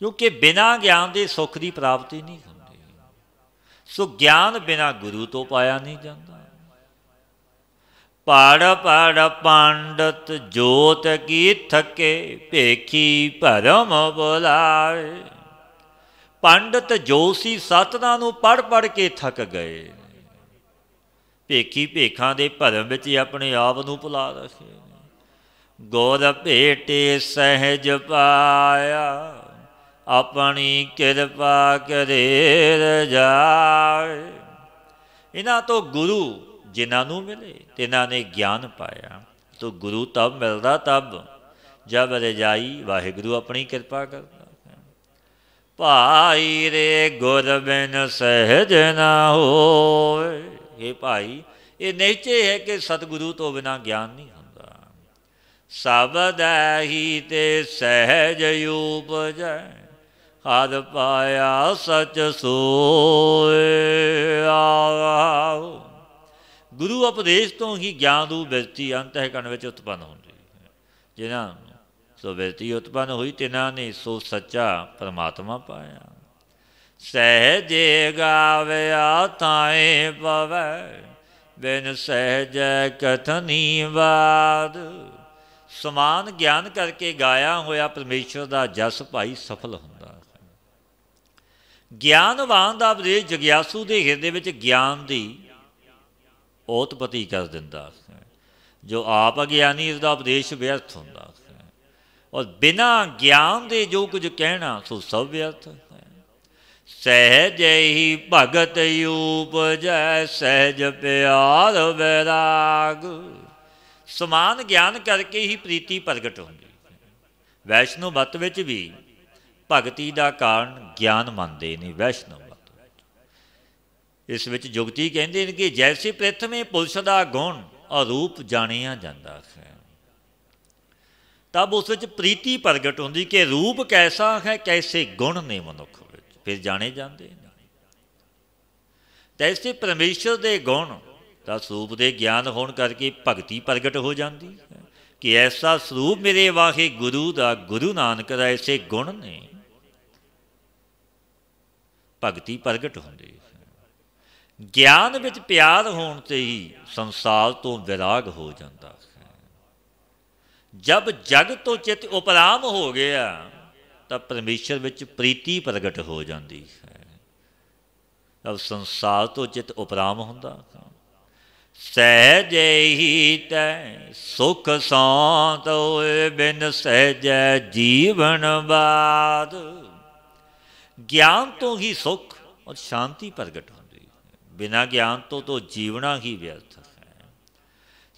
ਕਿਉਂਕਿ ਬਿਨਾਂ ਗਿਆਨ ਦੇ ਸੁੱਖ ਦੀ ਪ੍ਰਾਪਤੀ ਨਹੀਂ ਹੁੰਦੀ। ਸੋ ਗਿਆਨ ਬਿਨਾਂ ਗੁਰੂ ਤੋਂ ਪਾਇਆ ਨਹੀਂ ਜਾਂਦਾ। ਪੜ ਪੜ ਪੰਡਤ ਜੋਤ ਕੀ ਥਕੇ, ਭੇਖੀ ਭਰਮ ਬੁਲਾਏ। ਪੰਡਤ ਜੋ ਸੀ ਸਤਿਗੁਰਾਂ ਨੂੰ ਪੜ ਪੜ ਕੇ ਥੱਕ ਗਏ, ਭੇਖੀ ਭੇਖਾਂ ਦੇ ਭਰਮ ਵਿੱਚ ਹੀ ਆਪਣੇ ਆਪ ਨੂੰ ਭੁਲਾ ਰੱਖੇ। ਗੁਰ ਭੇਟੇ ਸਹਿਜ ਪਾਇਆ, ਆਪਣੀ ਕਿਰਪਾ ਕਰੇ ਰਜਾਏ। ਇਹਨਾਂ ਤੋਂ ਗੁਰੂ ਜਿਨ੍ਹਾਂ ਨੂੰ ਮਿਲੇ, ਤਿਨਾਂ ਨੇ ਗਿਆਨ ਪਾਇਆ। ਤੋ ਗੁਰੂ ਤਬ ਮਿਲਦਾ ਤਬ ਜਬ ਰਜਾਈ ਵਾਹਿਗੁਰੂ ਆਪਣੀ ਕਿਰਪਾ ਕਰਦਾ। ਭਾਈ ਰੇ ਗੁਰ ਬਿਨ ਸਹਿਜ ਨਾ ਹੋਏ। ਇਹ ਭਾਈ, ਇਹ ਨਿਸ਼ਚੇ ਹੈ ਕਿ ਸਤਿਗੁਰੂ ਤੋਂ ਬਿਨਾਂ ਗਿਆਨ ਨਹੀਂ ਹੁੰਦਾ। ਸਬਦ ਹੀ ਤੇ ਸਹਿਜ ਉਪਜੈ, ਹਰਿ ਪਾਇਆ ਸਚ ਸੋਏ। ਗੁਰੂ ਉਪਦੇਸ਼ ਤੋਂ ਹੀ ਗਿਆਨ ਰੂਪ ਬਿਰਤੀ ਅੰਤਹਿਕਰਣ ਵਿੱਚ ਉਤਪੰਨ ਹੁੰਦੀ ਹੈ। ਜਿਨ੍ਹਾਂ ਨੂੰ ਸੋ ਬਿਰਤੀ ਉਤਪੰਨ ਹੋਈ, ਤਿਨਾਂ ਨੇ ਸੋ ਸੱਚਾ ਪਰਮਾਤਮਾ ਪਾਇਆ। ਸਹਿਜੇ ਗਾਵਿਆ ਤਾਏ ਪਵੈ, ਬਿਨ ਸਹਿਜੈ ਕਥਨੀ ਬਾਦ। ਸਮਾਨ ਗਿਆਨ ਕਰਕੇ ਗਾਇਆ ਹੋਇਆ ਪਰਮੇਸ਼ਰ ਦਾ ਜਸ ਭਾਈ ਸਫਲ ਹੁੰਦਾ ਹੈ। ਗਿਆਨਵਾਨ ਦਾ ਉਪਦੇਸ਼ ਜਗਿਆਸੂ ਦੇ ਹਿਰਦੇ ਵਿੱਚ ਗਿਆਨ ਦੀ ਉਤਪਤੀ ਕਰ ਦਿੰਦਾ ਹੈ। ਜੋ ਆਪ ਅਗਿਆਨੀ, ਇਸਦਾ ਉਪਦੇਸ਼ ਵਿਅਰਥ ਹੁੰਦਾ ਹੈ। ਔਰ ਬਿਨਾਂ ਗਿਆਨ ਦੇ ਜੋ ਕੁਝ ਕਹਿਣਾ ਸੋ ਸਭ ਵਿਅਰਥ ਹੈ। ਸਹਿਜ ਹੀ ਭਗਤ ਉਪਜੈ, ਸਹਿਜ ਪਿਆਰ ਵੈਰਾਗ। ਸਮਾਨ ਗਿਆਨ ਕਰਕੇ ਹੀ ਪ੍ਰੀਤੀ ਪ੍ਰਗਟ ਹੁੰਦੀ ਹੈ। ਵੈਸ਼ਨੋ ਮਤ ਵਿੱਚ ਵੀ ਭਗਤੀ ਦਾ ਕਾਰਨ ਗਿਆਨ ਮੰਨਦੇ ਨੇ। ਵੈਸ਼ਨੋ ਮਤ ਇਸ ਵਿੱਚ ਜੁਗਤੀ ਕਹਿੰਦੇ ਨੇ ਕਿ ਜੈਸੇ ਪ੍ਰਥਮੇ ਪੁਰਸ਼ ਦਾ ਗੁਣ ਔਰ ਰੂਪ ਜਾਣਿਆ ਜਾਂਦਾ ਹੈ, ਤਬ ਉਸ ਵਿੱਚ ਪ੍ਰੀਤੀ ਪ੍ਰਗਟ ਹੁੰਦੀ ਕਿ ਰੂਪ ਕੈਸਾ ਹੈ, ਕੈਸੇ ਗੁਣ ਨੇ ਮਨੁੱਖ ਵਿੱਚ, ਫਿਰ ਜਾਣੇ ਜਾਂਦੇ ਨੇ। तैसे परमेश्वर के गुण ਤਾਂ ਸਰੂਪ ਦੇ ਗਿਆਨ ਹੋਣ ਕਰਕੇ ਭਗਤੀ ਪ੍ਰਗਟ ਹੋ ਜਾਂਦੀ ਹੈ ਕਿ ਐਸਾ ਸਰੂਪ ਮੇਰੇ ਵਾਹੇ ਗੁਰੂ ਦਾ, ਗੁਰੂ ਨਾਨਕ ਦਾ ਐਸੇ ਗੁਣ ਨੇ, ਭਗਤੀ ਪ੍ਰਗਟ ਹੁੰਦੀ ਹੈ। ਗਿਆਨ ਵਿੱਚ ਪਿਆਰ ਹੋਣ 'ਤੇ ਹੀ ਸੰਸਾਰ ਤੋਂ ਵਿਰਾਗ ਹੋ ਜਾਂਦਾ ਹੈ। ਜਬ ਜਗ ਤੋਂ ਚਿੱਤ ਉਪਰਾਮ ਹੋ ਗਿਆ ਤਾਂ ਪਰਮੇਸ਼ਰ ਵਿੱਚ ਪ੍ਰੀਤੀ ਪ੍ਰਗਟ ਹੋ ਜਾਂਦੀ ਹੈ। ਤਬ ਸੰਸਾਰ ਤੋਂ ਚਿੱਤ ਉਪਰਾਮ ਹੁੰਦਾ। ਸਹਿਜੇ ਹੀ ਤੈ ਸੁਖ ਸਾਂਤ ਹੋਏ, ਬਿਨ ਸਹਿਜੈ ਜੀਵਨ ਬਾਦ। ਗਿਆਨ ਤੋਂ ਹੀ ਸੁਖ ਔਰ ਸ਼ਾਂਤੀ ਪ੍ਰਗਟ ਹੁੰਦੀ ਹੈ, ਬਿਨਾਂ ਗਿਆਨ ਤੋਂ ਜੀਵਣਾ ਹੀ ਵਿਅਰਥ ਹੈ।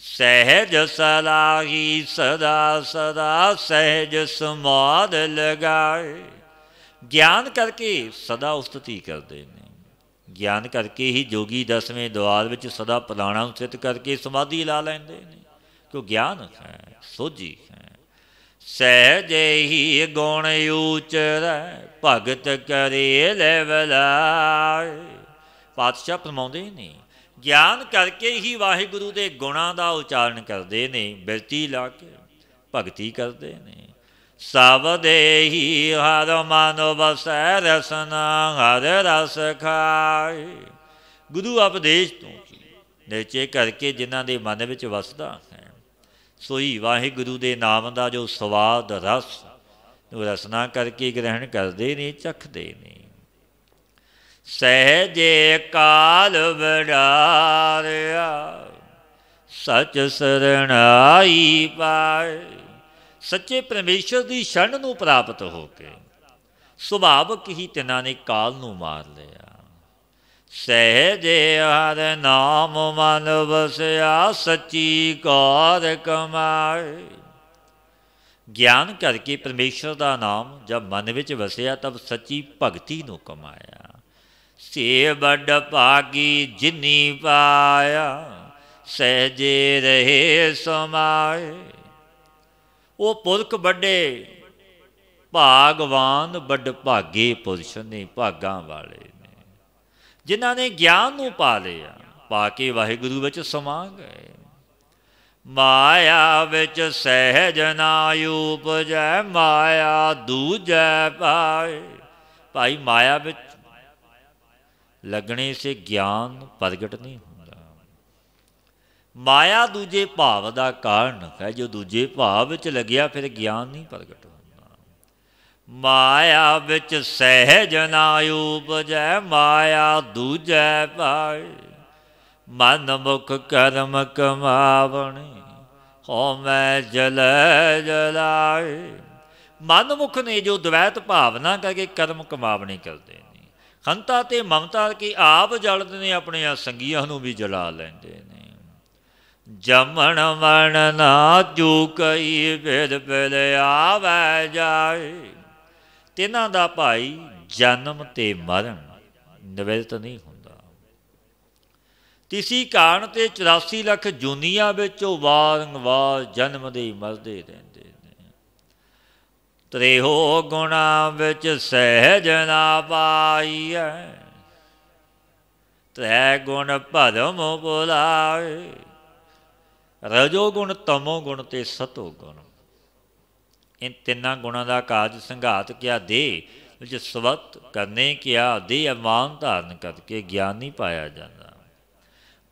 ਸਹਿਜ ਸਲਾਹੀ ਸਦਾ ਸਦਾ, ਸਹਿਜ ਸਮਾਧ ਲਗਾਏ। ਗਿਆਨ ਕਰਕੇ ਸਦਾ ਉਸਤਤੀ ਕਰਦੇ ਨੇ। ਗਿਆਨ ਕਰਕੇ ਹੀ ਜੋਗੀ ਦਸਵੇਂ ਦੁਆਰ ਵਿੱਚ ਸਦਾ ਪ੍ਰਾਣਾਂ ਨੂੰ ਸਥਿਤ ਕਰਕੇ ਸਮਾਧੀ ਲਾ ਲੈਂਦੇ ਨੇ, ਕਿਉਂ ਗਿਆਨ ਹੈ, ਸੋਝੀ ਹੈ। ਸਹਿਜੇ ਹੀ ਗੁਣ ਉਚਰੈ, ਭਗਤ ਕਰੇ ਲੈ ਬਲਾਏ। ਪਾਤਸ਼ਾਹ ਫਰਮਾਉਂਦੇ ਨੇ ਗਿਆਨ ਕਰਕੇ ਹੀ ਵਾਹਿਗੁਰੂ ਦੇ ਗੁਣਾਂ ਦਾ ਉਚਾਰਨ ਕਰਦੇ ਨੇ, ਬਿਰਤੀ ਲਾ ਕੇ ਭਗਤੀ ਕਰਦੇ ਨੇ। ਸਭ ਦੇਹੀ ਹਰ ਮਨ ਵਸੈ, ਰਸਨਾ ਹਰ ਰਸ ਖਾਏ। ਗੁਰੂ ਉਪਦੇਸ਼ ਤੋਂ ਨਿਸ਼ਚੇ ਕਰਕੇ ਜਿਨ੍ਹਾਂ ਦੇ ਮਨ ਵਿੱਚ ਵਸਦਾ ਹੈ, ਸੋਈ ਵਾਹਿਗੁਰੂ ਦੇ ਨਾਮ ਦਾ ਜੋ ਸਵਾਦ ਰਸ ਨੂੰ ਰਸਨਾ ਕਰਕੇ ਗ੍ਰਹਿਣ ਕਰਦੇ ਨੇ, ਚਖਦੇ ਨੇ। ਸਹਿਜੇ ਕਾਲ ਵਡਾਰਿਆ, ਸਚ ਸਰਣਾਈ ਪਾਏ। ਸੱਚੇ ਪਰਮੇਸ਼ਰ ਦੀ ਸ਼ਰਨ ਨੂੰ ਪ੍ਰਾਪਤ ਹੋ ਕੇ ਸੁਭਾਵਕ ਹੀ ਤਿਨਾਂ ਨੇ ਕਾਲ ਨੂੰ ਮਾਰ ਲਿਆ। ਸਹਿਜੇ ਹਰ ਨਾਮ ਮਨ ਵਸਿਆ, ਸੱਚੀ ਕਾਰ ਕਮਾਏ। ਗਿਆਨ ਕਰਕੇ ਪਰਮੇਸ਼ਰ ਦਾ ਨਾਮ ਜਬ ਮਨ ਵਿੱਚ ਵਸਿਆ, ਤਬ ਸੱਚੀ ਭਗਤੀ ਨੂੰ ਕਮਾਇਆ। ਸੇ ਵੱਡ ਭਾਗੀ ਜਿਨੀ ਪਾਇਆ, ਸਹਿਜੇ ਰਹੇ ਸਮਾਏ। ਉਹ ਪੁਰਖ ਵੱਡੇ ਭਾਗਵਾਨ, ਵੱਡ ਭਾਗੇ ਪੁਰਸ਼ ਨੇ, ਭਾਗਾਂ ਵਾਲੇ ਨੇ, ਜਿਨ੍ਹਾਂ ਨੇ ਗਿਆਨ ਨੂੰ ਪਾ ਲਿਆ, ਪਾ ਕੇ ਵਾਹਿਗੁਰੂ ਵਿੱਚ ਸਮਾ ਗਏ। ਮਾਇਆ ਵਿੱਚ ਸਹਿਜ ਨਾ ਉਪਜੈ, ਮਾਇਆ ਦੂਜੈ ਪਾਏ। ਭਾਈ ਮਾਇਆ ਵਿੱਚ ਲੱਗਣੇ ਸੇ ਗਿਆਨ ਪ੍ਰਗਟ ਨਹੀਂ ਹੁੰਦਾ। ਮਾਇਆ ਦੂਜੇ ਭਾਵ ਦਾ ਕਾਰਨ ਹੈ, ਜੋ ਦੂਜੇ ਭਾਵ ਵਿੱਚ ਲੱਗਿਆ ਫਿਰ ਗਿਆਨ ਨਹੀਂ ਪ੍ਰਗਟ ਹੁੰਦਾ। ਮਾਇਆ ਵਿੱਚ ਸਹਿਜ ਨਾ ਉਪਜੈ, ਮਾਇਆ ਦੂਜੈ ਪਾਏ। ਮਨ ਮੁਖ ਕਰਮ ਕਮਾਵਣੇ, ਹਉਮੈ ਜਲੈ ਜਲਾਏ। ਮਨ ਮੁਖ ਨੇ ਜੋ ਦਵੈਤ ਭਾਵਨਾ ਕਰਕੇ ਕਰਮ ਕਮਾਵਣੇ ਕਰਦੇ ਨੇ, ਹੰਤਾ ਤੇ ਮਮਤਾ ਕੇ ਆਪ ਜਲਦੇ ਨੇ, ਆਪਣੇ ਸੰਗੀਆਂ ਨੂੰ ਵੀ ਜਲਾ ਲੈਂਦੇ ਨੇ। ਜਮਣ ਮਰਨ ਨਾ ਚੂਕਈ, ਬਿਦ ਬਿਦ ਆਵੈ ਜਾਏ। ਤਿੰਨਾਂ ਦਾ ਭਾਈ ਜਨਮ ਤੇ ਮਰਨ ਨਿਵਰਤ ਨਹੀਂ ਹੁੰਦਾ। ਤਿਸੀ ਕਾਰਨ ਤੇ 84 ਲੱਖ ਜੂਨੀਆਂ ਵਿੱਚ ਉਹ ਵਾਰ ਜਨਮਦੇ ਹੀ ਮਰਦੇ ਰਹਿੰਦੇ ਨੇ। ਤ੍ਰੇਹੋ ਗੁਣਾ ਵਿੱਚ ਸਹਿਜ ਨਾ ਪਾਈਐ, ਤ੍ਰੈ ਗੁਣ ਭਰਮ ਬੁਲਾਏ। ਰਜੋ ਗੁਣ, ਤਮੋ ਗੁਣ ਤੇ ਸਤੋ ਗੁਣ, ਇਹ ਤਿੰਨਾਂ ਗੁਣਾਂ ਦਾ ਕਾਜ ਸੰਘਾਤ ਕਿਆ ਦੇ ਵਿੱਚ ਸਵਤ ਕਰਨੇ ਕਿਆ ਦੇ, ਅਮਾਨ ਧਾਰਨ ਕਰਕੇ ਗਿਆਨ ਨਹੀਂ ਪਾਇਆ ਜਾਂਦਾ।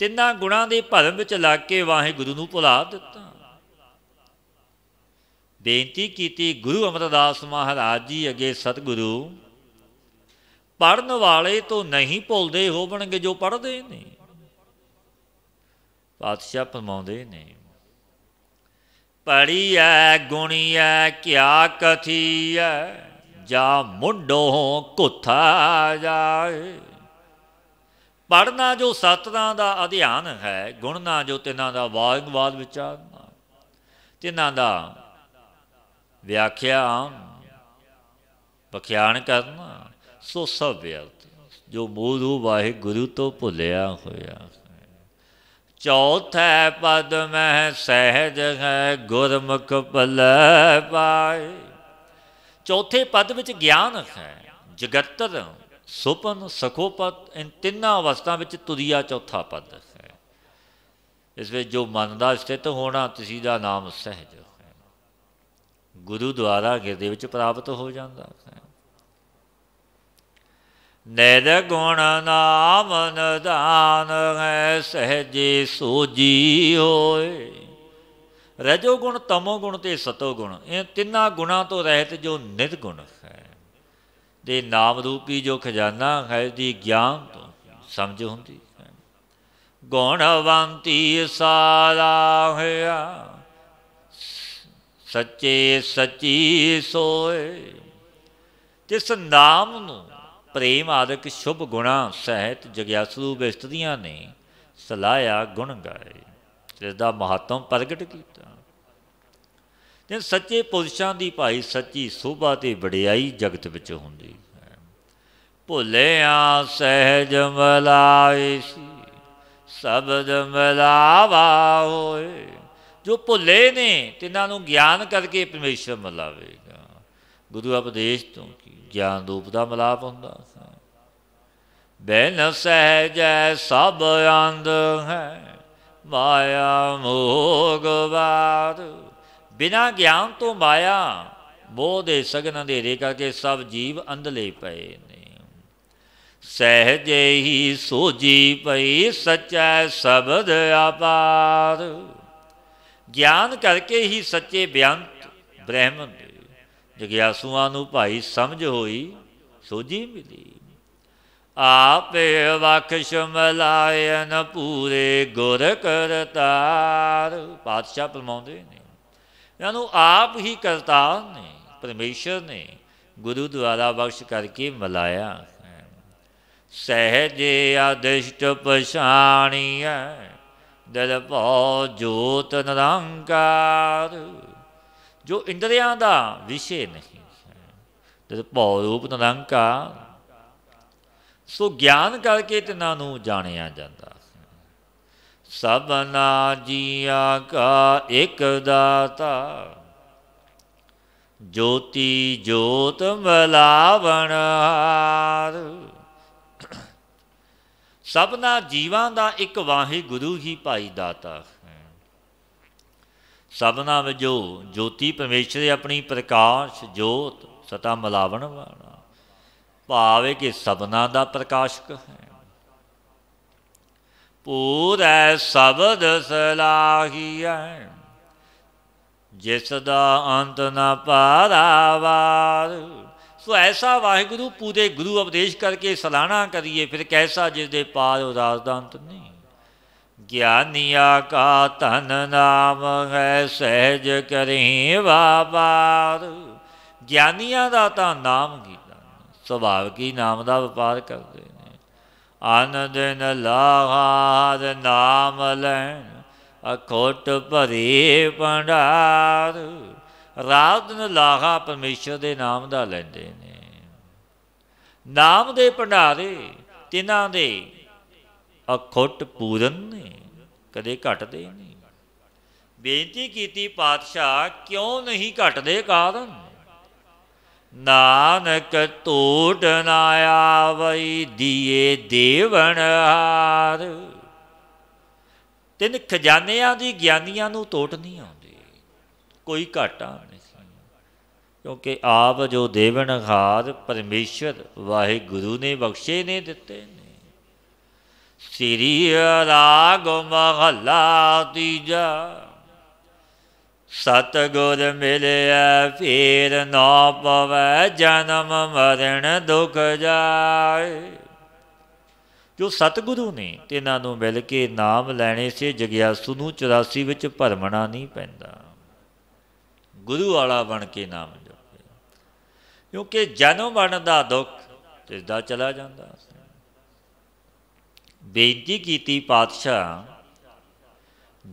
ਤਿੰਨਾਂ ਗੁਣਾਂ ਦੇ ਭਰਮ ਵਿੱਚ ਲੱਗ ਕੇ ਵਾਹਿਗੁਰੂ ਨੂੰ ਭੁਲਾ ਦਿੱਤਾ। ਬੇਨਤੀ ਕੀਤੀ ਗੁਰੂ ਅਮਰਦਾਸ ਮਹਾਰਾਜ ਜੀ ਅੱਗੇ, ਸਤਿਗੁਰੂ ਪੜ੍ਹਨ ਵਾਲੇ ਤੋਂ ਨਹੀਂ ਭੁੱਲਦੇ ਹੋਵਣਗੇ ਜੋ ਪੜ੍ਹਦੇ ਨੇ। ਪਾਤਸ਼ਾਹ ਫਰਮਾਉਂਦੇ ਨੇ, ਪੜ੍ਹੀਐ ਗੁਣੀਐ ਕਿਆ ਕਥੀਐ, ਜਾ ਮੁੰਡੋਂ ਕੁੱਥਾ ਜਾਏ। ਪੜ੍ਹਨਾ ਜੋ ਸਤਰਾਂ ਦਾ ਅਧਿਆਨ ਹੈ, ਗੁਣਨਾ ਜੋ ਤਿੰਨਾਂ ਦਾ ਵਾਦ ਵਿਚਾਰਨਾ, ਤਿੰਨਾਂ ਦਾ ਵਿਆਖਿਆ ਵਖਿਆਨ ਕਰਨਾ, ਸੋ ਸਭ ਵਿਅਰਥ ਜੋ ਮੂਲ ਰੂਪ ਵਾਹਿਗੁਰੂ ਤੋਂ ਭੁੱਲਿਆ ਹੋਇਆ। ਚੌਥੈ ਪਦ ਮਹਿ ਸਹਿਜ ਹੈ, ਗੁਰਮੁਖ ਭਲੈ ਪਾਏ। ਚੌਥੇ ਪਦ ਵਿੱਚ ਗਿਆਨ ਹੈ, ਜਗਤਰ ਸੁਪਨ ਸਖੋਪਤ, ਇਨ ਤਿੰਨਾਂ ਅਵਸਥਾ ਵਿੱਚ ਤੁਰੀਆ ਚੌਥਾ ਪਦ ਹੈ। ਇਸ ਵਿੱਚ ਜੋ ਮਨ ਦਾ ਸਥਿਤ ਹੋਣਾ, ਤੁਸੀਂ ਦਾ ਨਾਮ ਸਹਿਜ ਹੈ, ਗੁਰੂ ਦੁਆਰਾ ਹਿਰਦੇ ਵਿੱਚ ਪ੍ਰਾਪਤ ਹੋ ਜਾਂਦਾ ਹੈ। ਨਿਰਗੁਣ ਨਾਮ ਨਿਧਾਨ ਹੈ, ਸਹਿਜੇ ਸੋਜੀ ਹੋਏ। ਰਜੋ ਗੁਣ, ਤਮੋ ਗੁਣ ਅਤੇ ਸਤੋ ਗੁਣ, ਇਹ ਤਿੰਨਾਂ ਗੁਣਾਂ ਤੋਂ ਰਹਿਤ ਜੋ ਨਿਰਗੁਣ ਹੈ, ਦੇ ਨਾਮ ਰੂਪੀ ਜੋ ਖਜ਼ਾਨਾ ਹੈ, ਦੀ ਗਿਆਨ ਤੋਂ ਸਮਝ ਹੁੰਦੀ ਹੈ। ਗੁਣਵੰਤੀ ਸਾਰਾ ਹੋਇਆ, ਸੱਚੇ ਸੱਚੀ ਸੋਏ। ਜਿਸ ਨਾਮ ਨੂੰ ਪ੍ਰੇਮ ਆਦਿਕ ਸ਼ੁਭ ਗੁਣਾ ਸਹਿਤ ਜਗਿਆਸੂ ਇਸਤਰੀਆਂ ਨੇ ਸਲਾਹਿਆ, ਗੁਣ ਗਾਏ, ਇਸ ਦਾ ਮਹੱਤਵ ਪ੍ਰਗਟ ਕੀਤਾ। ਜੇ ਸੱਚੇ ਪੁਰਸ਼ਾਂ ਦੀ ਭਾਈ ਸੱਚੀ ਸੋਭਾ ਅਤੇ ਵਡਿਆਈ ਜਗਤ ਵਿੱਚ ਹੁੰਦੀ ਹੈ। ਭੁੱਲਿਆ ਸਹਿਜ ਮਿਲਾਏ ਸੀ, ਸ਼ਬਦ ਮਿਲਾਵਾ ਹੋਏ। ਜੋ ਭੁੱਲੇ ਨੇ ਤਿੰਨਾਂ ਨੂੰ ਗਿਆਨ ਕਰਕੇ ਪਰਮੇਸ਼ਰ ਮਿਲਾਵੇਗਾ। ਗੁਰੂ ਉਪਦੇਸ਼ ਤੋਂ ਕੀ ਗਿਆਨ ਰੂਪ ਦਾ ਮਿਲਾਪ ਹੁੰਦਾ ਹੈ। ਬਿਨ ਸਹਿਜੈ ਸਭ ਅੰਧ ਹੈ, ਮਾਇਆ ਮੋਗ ਬਾਦ। ਬਿਨਾਂ ਗਿਆਨ ਤੋਂ ਮਾਇਆ ਮੋਹ ਦੇ ਸਗਨ ਅੰਧੇਰੇ ਕਰਕੇ ਸਭ ਜੀਵ ਅੰਧਲੇ ਪਏ ਨੇ। ਸਹਿਜੇ ਹੀ ਸੋਜੀ ਪਈ, ਸੱਚੈ ਸ਼ਬਦ ਆਪਾਰ। ਗਿਆਨ ਕਰਕੇ ਹੀ ਸੱਚੇ ਬੇਅੰਤ ਬ੍ਰਹਮਨ ਦੇ ਜਗਿਆਸੂਆਂ ਨੂੰ ਭਾਈ ਸਮਝ ਹੋਈ, ਸੋਝੀ ਮਿਲੀ। ਆਪੇ ਬਖਸ਼ ਮਿਲਾਇਨ ਪੂਰੇ ਗੁਰ ਕਰਤਾਰ। ਪਾਤਸ਼ਾਹ ਫਰਮਾਉਂਦੇ ਨੇ, ਇਹਨਾਂ ਨੂੰ ਆਪ ਹੀ ਕਰਤਾਰ ਨੇ, ਪਰਮੇਸ਼ਰ ਨੇ ਗੁਰੂ ਦੁਆਰਾ ਬਖਸ਼ ਕਰਕੇ ਮਿਲਾਇਆ ਹੈ। ਸਹਿਜੇ ਆਦਿਸ਼ਟ ਪਛਾਣੀਐ, ਦਿਲ ਭਉ ਜੋਤ ਨਿਰੰਕਾਰ। ਜੋ ਇੰਦਰੀਆਂ ਦਾ ਵਿਸ਼ੇ ਨਹੀਂ ਹੈ, ਦਿਲ ਭਉ ਰੂਪ ਨਿਰੰਕਾਰ। ਸੋ ਗਿਆਨ ਕਰਕੇ ਤਿੰਨਾਂ ਨੂੰ ਜਾਣਿਆ ਜਾਂਦਾ ਹੈ। ਸਭਨਾ ਜੀਆਂ ਕਾ ਇੱਕ ਦਾਤਾ, ਜੋਤੀ ਜੋਤ ਮਿਲਾਵਣ ਹਾਰ। ਸਭਨਾ ਜੀਵਾਂ ਦਾ ਇੱਕ ਵਾਹਿਗੁਰੂ ਹੀ ਭਾਈ ਦਾਤਾ ਹੈ। ਸਭਨਾ ਵਿੱਚ ਜੋ ਜੋਤੀ ਪਰਮੇਸ਼ਰ ਆਪਣੀ ਪ੍ਰਕਾਸ਼ ਜੋਤ ਸਤਾ ਮਿਲਾਵਣ ਵਾਲਾ ਭਾਵ ਹੈ ਕਿ ਸਭਨਾ ਦਾ ਪ੍ਰਕਾਸ਼ਕ ਹੈ। ਪੂਰੈ ਸ਼ਬਦ ਸਲਾਹੀਐ, ਜਿਸ ਦਾ ਅੰਤ ਨਾ ਪਾਰਾਵਾਰ। ਸੋ ਐਸਾ ਵਾਹਿਗੁਰੂ ਪੂਰੇ ਗੁਰੂ ਉਪਦੇਸ਼ ਕਰਕੇ ਸਲਾਹਣਾ ਕਰੀਏ, ਫਿਰ ਕੈਸਾ ਜਿਸ ਦੇ ਪਾਰ ਉਦਾਸ ਦਾ ਅੰਤ ਨਹੀਂ। ਗਿਆਨੀਆ ਕਾ ਧਨ ਨਾਮ ਹੈ, ਸਹਿਜ ਕਰੇ ਵਾਪਾਰ। ਗਿਆਨੀਆਂ ਦਾ ਤਾਂ ਨਾਮ ਹੀ ਸੁਭਾਵਿਕ ਹੀ ਨਾਮ ਦਾ ਵਪਾਰ ਕਰਦੇ ਨੇ। ਅਨ ਦਿਨ ਲਾਹਾਦ ਨਾਮ ਲੈਣ, ਅਖੋਟ ਭਰੇ ਭੰਡਾਰ। ਰਾਤ ਦਿਨ ਲਾਹਾ ਪਰਮੇਸ਼ਰ ਦੇ ਨਾਮ ਦਾ ਲੈਂਦੇ ਨੇ। ਨਾਮ ਦੇ ਭੰਡਾਰੇ ਤਿੰਨਾਂ ਦੇ ਅਖੁੱਟ ਪੂਰਨ ਨੇ, ਕਦੇ ਘਟਦੇ ਨਹੀਂ। ਬੇਨਤੀ ਕੀਤੀ ਪਾਤਸ਼ਾਹ, ਕਿਉਂ ਨਹੀਂ ਘਟਦੇ? ਕਾਰਨ ਨਾਨਕ ਟੋਟ ਨਾ ਆਵਈ, ਦੀਏ ਦੇਵਨ ਹਾਰ। ਤਿੰਨ ਖਜ਼ਾਨਿਆਂ ਦੀ ਗਿਆਨੀਆਂ ਨੂੰ ਟੋਟ ਨਹੀਂ ਆਉਂਦੀ, ਕੋਈ ਘਾਟਾ ਨਹੀਂ, ਕਿਉਂਕਿ ਆਪ ਜੋ ਦੇਵਨਹਾਰ ਪਰਮੇਸ਼ਰ ਵਾਹਿਗੁਰੂ ਨੇ ਬਖਸ਼ੇ ਨੇ, ਦਿੱਤੇ ਨੇ। ਸ੍ਰੀ ਰਾਗ ਮਹੱਲਾ ਤੀਜਾ, ਸਤਿਗੁਰ ਮਿਲਿਆ ਫੇਰ ਨਾ ਪਵੈ, ਜਨਮ ਮਰਨ ਦੁਖ ਜਾਏ। ਜੋ ਸਤਿਗੁਰੂ ਨੇ ਤਿੰਨਾਂ ਨੂੰ ਮਿਲ ਕੇ ਨਾਮ ਲੈਣੇ ਸੇ ਜਗਿਆਸੂ ਨੂੰ 84 ਵਿੱਚ ਭਰਮਣਾ ਨਹੀਂ ਪੈਂਦਾ। ਗੁਰੂ ਵਾਲਾ ਬਣ ਕੇ ਨਾਮ ਜਪੇ, ਕਿਉਂਕਿ ਜਨਮ ਮਰਨ ਦਾ ਦੁੱਖ ਇਸ ਦਾ ਚਲਾ ਜਾਂਦਾ। ਬੇਨਤੀ ਕੀਤੀ ਪਾਤਸ਼ਾਹ,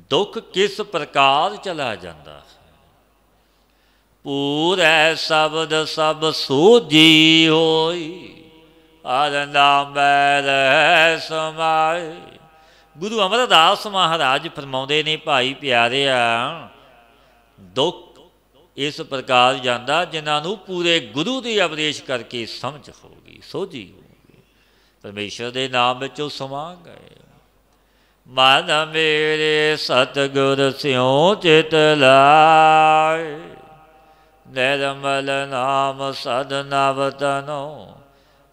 ਦੁੱਖ ਕਿਸ ਪ੍ਰਕਾਰ ਚਲਾ ਜਾਂਦਾ ਹੈ? ਪੂਰੈ ਸ਼ਬਦ ਸਭ ਸੋਝੀ ਹੋਈ, ਹਰਿ ਨਾਮੈ ਰਹਿ ਸਮਾਏ। ਗੁਰੂ ਅਮਰਦਾਸ ਮਹਾਰਾਜ ਫਰਮਾਉਂਦੇ ਨੇ, ਭਾਈ ਪਿਆਰਿਆ, ਦੁੱਖ ਇਸ ਪ੍ਰਕਾਰ ਜਾਂਦਾ ਜਿਨ੍ਹਾਂ ਨੂੰ ਪੂਰੇ ਗੁਰੂ ਦੇ ਉਪਦੇਸ਼ ਕਰਕੇ ਸਮਝ ਹੋ ਗਈ, ਸੋਝੀ ਹੋ ਗਈ। परमेश्वर के नाम विचों समा गए। मन मेरे सतगुर स्यों चित लाए, निर्मल नाम सद नव तनो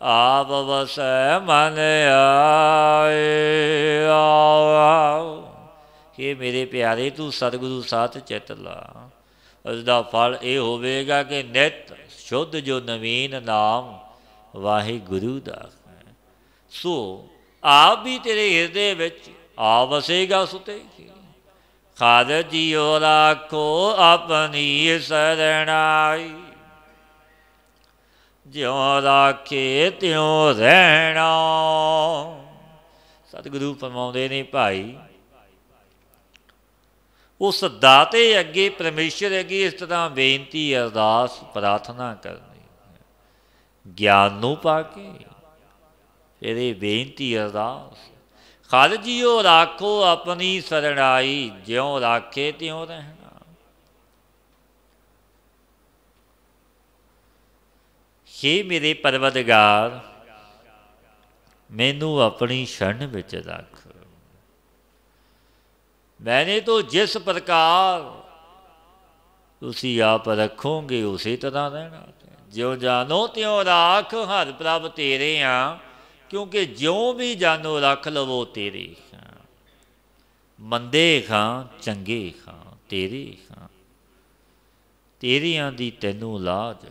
आप वसै मन आए। आओ आओ कि मेरे प्यारे तू सतगुरु साथ चित ला। उसका फल ये होवेगा कि नित शुद्ध जो नवीन नाम वाहिगुरु दा सो आप भी तेरे हृदय विच आ वसेगा सुते। खाद जियो राखो अपनी शरणाई, ज्यों राखे त्यों रहना। सतगुरु फरमाउंदे ने भाई उस दाते अगे परमेश्वर अगे इस तरह बेनती अरदास प्रार्थना करनी, ज्ञान नूं पाके फिर बेनती अरदास। खल जियो राखो अपनी शरणाई, ज्यों राखे त्यों रहना। हे मेरे परवतगार मैनू अपनी शरण विच रख। मैंने तो जिस प्रकार तुसी आप रखोगे उसी तरह रहना। ज्यों जानो त्यों राख हर प्रभ तेरे हाँ, क्योंकि ज्यों भी जानो रख लवो तेरे खां। मंदे खां चंगे खां तेरे खां, तेरियां दी तैनू लाज।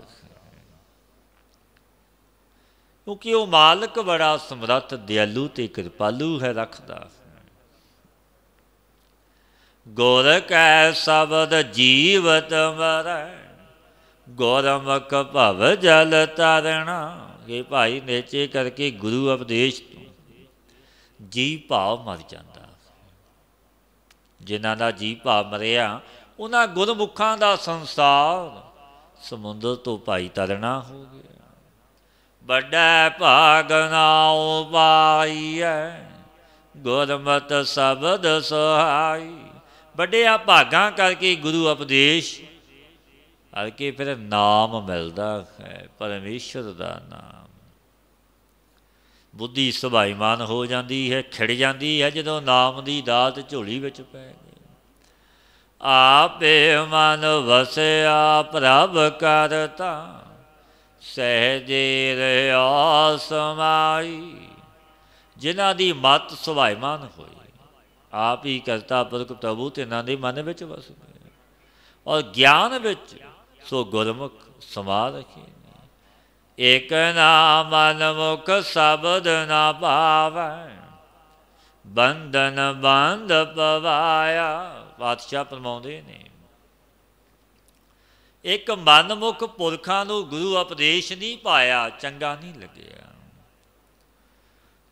क्योंकि वह मालक बड़ा समर्थ दयालु ते कृपालु है रखदा। गुर कै शब्द जीवत मरै, गुरमुख भव जल तरना। ये भाई नेचे करके गुरु उपदेश तो जी भाव मर जाता। जिन्हां दा जी भाव मरिया उन्हां गुरमुखां दा संसार समुद्र तो भाई तरना हो गया। बड़ा भाग नाउ पाईऐ, गुरमत शब्द सहाई। बड़िया भागां करके गुरु उपदेश करके फिर नाम मिलता है, परमेश्वर का नाम। बुद्धि सुभाईमान हो जाती है, खिड़ जाती है जदों नाम की दात झोली विच पै गई। आपे मन वसया प्रभ करता, सहजे रहा समाई। जिन्हां दी मत सुभाईमान होई, आप ही करता पुरख प्रभु तिन्हां दे मन विच वस गए। और ज्ञान विच सो गुरमुख समा रखे। एक ना मन मुख शब्द ना पावै, बंधन बंध पवाया। पातशाह फरमाउंदे ने एक मनमुख पुरखां नूं गुरु उपदेश नहीं पाया, चंगा नहीं लग्या।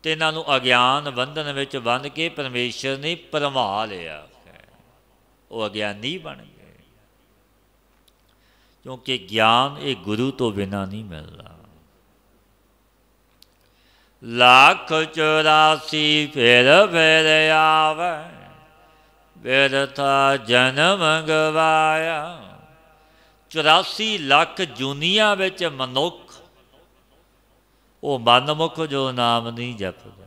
ते इन्हां नूं अज्ञान बंधन विच बंध के परमेश्वर ने भरमा लिया, वो अज्ञानी बन गए। क्योंकि ज्ञान ये गुरु तो बिना नहीं मिलता। लाख 84 फिर आवे, बिरथा जन्म गवाया। 84 लाख जूनिया विच मनुख वो मनमुख जो नाम नहीं जपदा,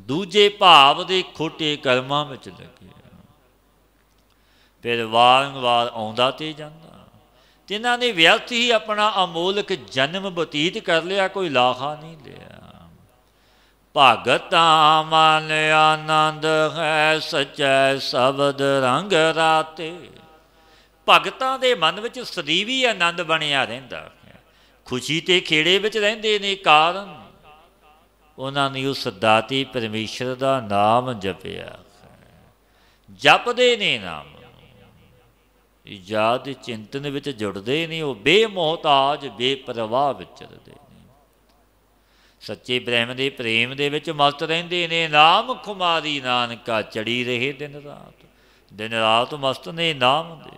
दूजे भाव के खोटे कर्मां विच लगे, फिर वार आउंदा ते जांदा। जिन्हां ने व्यर्थ ही अपना अमोलक जन्म बतीत कर लिया, कोई लाहा नहीं लिया। भगतां मन आनंद है, सच्चै शब्द रंग राते। भगतां दे मन विच सदैव ही आनंद बनिया रहिंदा है, खुशी ते खेड़े विच रहिंदे ने। कारण उन्हां ने उस दाते परमेश्वर दा नाम जपिया, जपदे ने नाम। याद चिंतन विच जुड़ते नहीं, वो बेमोहताज बेपरवाह विचरते ने। सच्चे ब्रह्म के प्रेम दे विच मस्त रहिंदे ने। नाम खुमारी नानका चढ़ी रहे दिन रात, दिन रात मस्त ने नाम दे।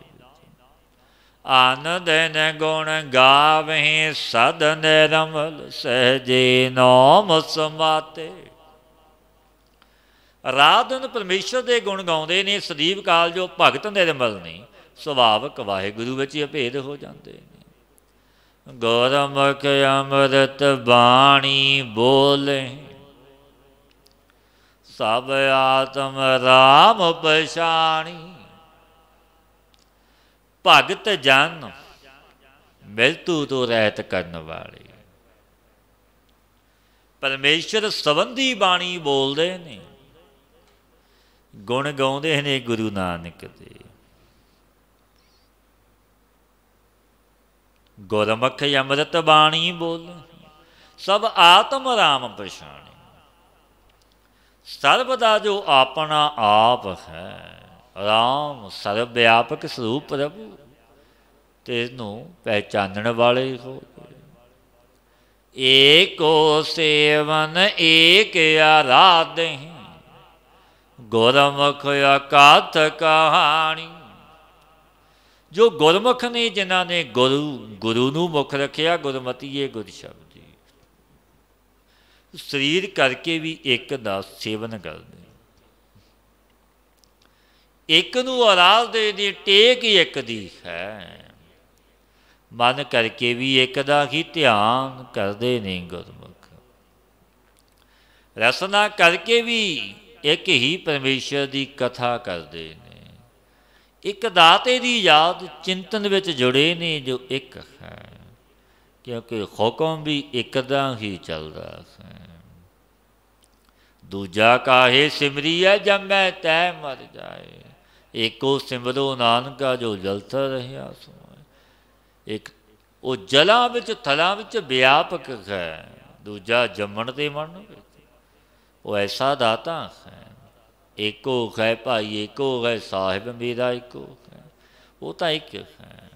आन दिन गुण गावहीं सद निरमल, सहजे नाम समाते। रात दिन परमेश्वर के गुण गाउंदे ने। सਦੀव काल जो भगत निरमल ने, सुभावक वाहिगुरु विच ही अभेद हो जाते हैं। ਗੁਰਮੁਖ ਅੰਮ੍ਰਿਤ ਬਾਣੀ ਬੋਲੇ, ਸਭ ਆਤਮ ਰਾਮ ਪਛਾਣੀ। ਭਗਤ ਜਨ ਮਿਲਤੂ ਤੋਂ ਰਹਿਤ ਕਰਨ ਵਾਲੇ, ਪਰਮੇਸ਼ਰ ਸੰਬੰਧੀ ਬਾਣੀ ਬੋਲਦੇ ਨੇ, ਗੁਣ ਗਾਉਂਦੇ ਨੇ ਗੁਰੂ ਨਾਨਕ ਦੇ। ਗੁਰਮੁਖ ਅੰਮ੍ਰਿਤ ਬਾਣੀ ਬੋਲੇ, ਸਭ ਆਤਮ ਰਾਮ ਪਛਾਣੇ। ਸਰਬ ਦਾ ਜੋ ਆਪਣਾ ਆਪ ਹੈ, ਰਾਮ ਸਰਬ ਵਿਆਪਕ ਸਰੂਪ ਪ੍ਰਭੂ, ਤੇ ਇਹਨੂੰ ਪਹਿਚਾਨਣ ਵਾਲੇ ਹੋ। ਏਕੋ ਸੇਵਨ ਏਕ ਆਰਾਧੇ, ਗੁਰਮੁਖ ਅਕਥ ਕਹਾਣੀ। ਜੋ ਗੁਰਮੁਖ ਨੇ, ਜਿਨ੍ਹਾਂ ਨੇ ਗੁਰੂ ਨੂੰ ਮੁੱਖ ਰੱਖਿਆ, ਗੁਰਮਤੀਏ ਗੁਰ ਸ਼ਬਦੀ, ਸਰੀਰ ਕਰਕੇ ਵੀ ਇੱਕ ਦਾ ਸੇਵਨ ਕਰਦੇ, ਇੱਕ ਨੂੰ ਆਰਾਧਦੇ ਦੀ ਟੇਕ ਇੱਕ ਦੀ ਹੈ। ਮਨ ਕਰਕੇ ਵੀ ਇੱਕ ਦਾ ਹੀ ਧਿਆਨ ਕਰਦੇ ਨੇ ਗੁਰਮੁਖ, ਰਸਨਾ ਕਰਕੇ ਵੀ ਇੱਕ ਹੀ ਪਰਮੇਸ਼ਰ ਦੀ ਕਥਾ ਕਰਦੇ ਨੇ, ਇੱਕ ਦਾਤੇ ਦੀ ਯਾਦ ਚਿੰਤਨ ਵਿੱਚ ਜੁੜੇ ਨੇ ਜੋ ਇੱਕ ਹੈ, ਕਿਉਂਕਿ ਹੁਕਮ ਵੀ ਇੱਕ ਦਾ ਹੀ ਚੱਲਦਾ ਹੈ। ਦੂਜਾ ਕਾਹੇ ਸਿਮਰੀਐ ਜੰਮੈ ਤੈ ਮਰ ਜਾਏ, ਏਕੋ ਸਿਮਰੋ ਨਾਨਕਾ ਜੋ ਜਲਤਾ ਰਹਿਆ ਸੋਏ। ਇੱਕ ਉਹ ਜਲਾਂ ਵਿੱਚ ਥਲਾਂ ਵਿੱਚ ਵਿਆਪਕ ਹੈ, ਦੂਜਾ ਜੰਮਣ ਦੇ ਮਨ ਵਿੱਚ। ਉਹ ਐਸਾ ਦਾਤਾ ਹੈ, ਏਕੋ ਹੈ ਭਾਈ, ਏਕੋ ਹੈ ਸਾਹਿਬ ਮੇਰਾ, ਏਕੋ ਹੈ, ਉਹ ਤਾਂ ਇੱਕ ਹੈ।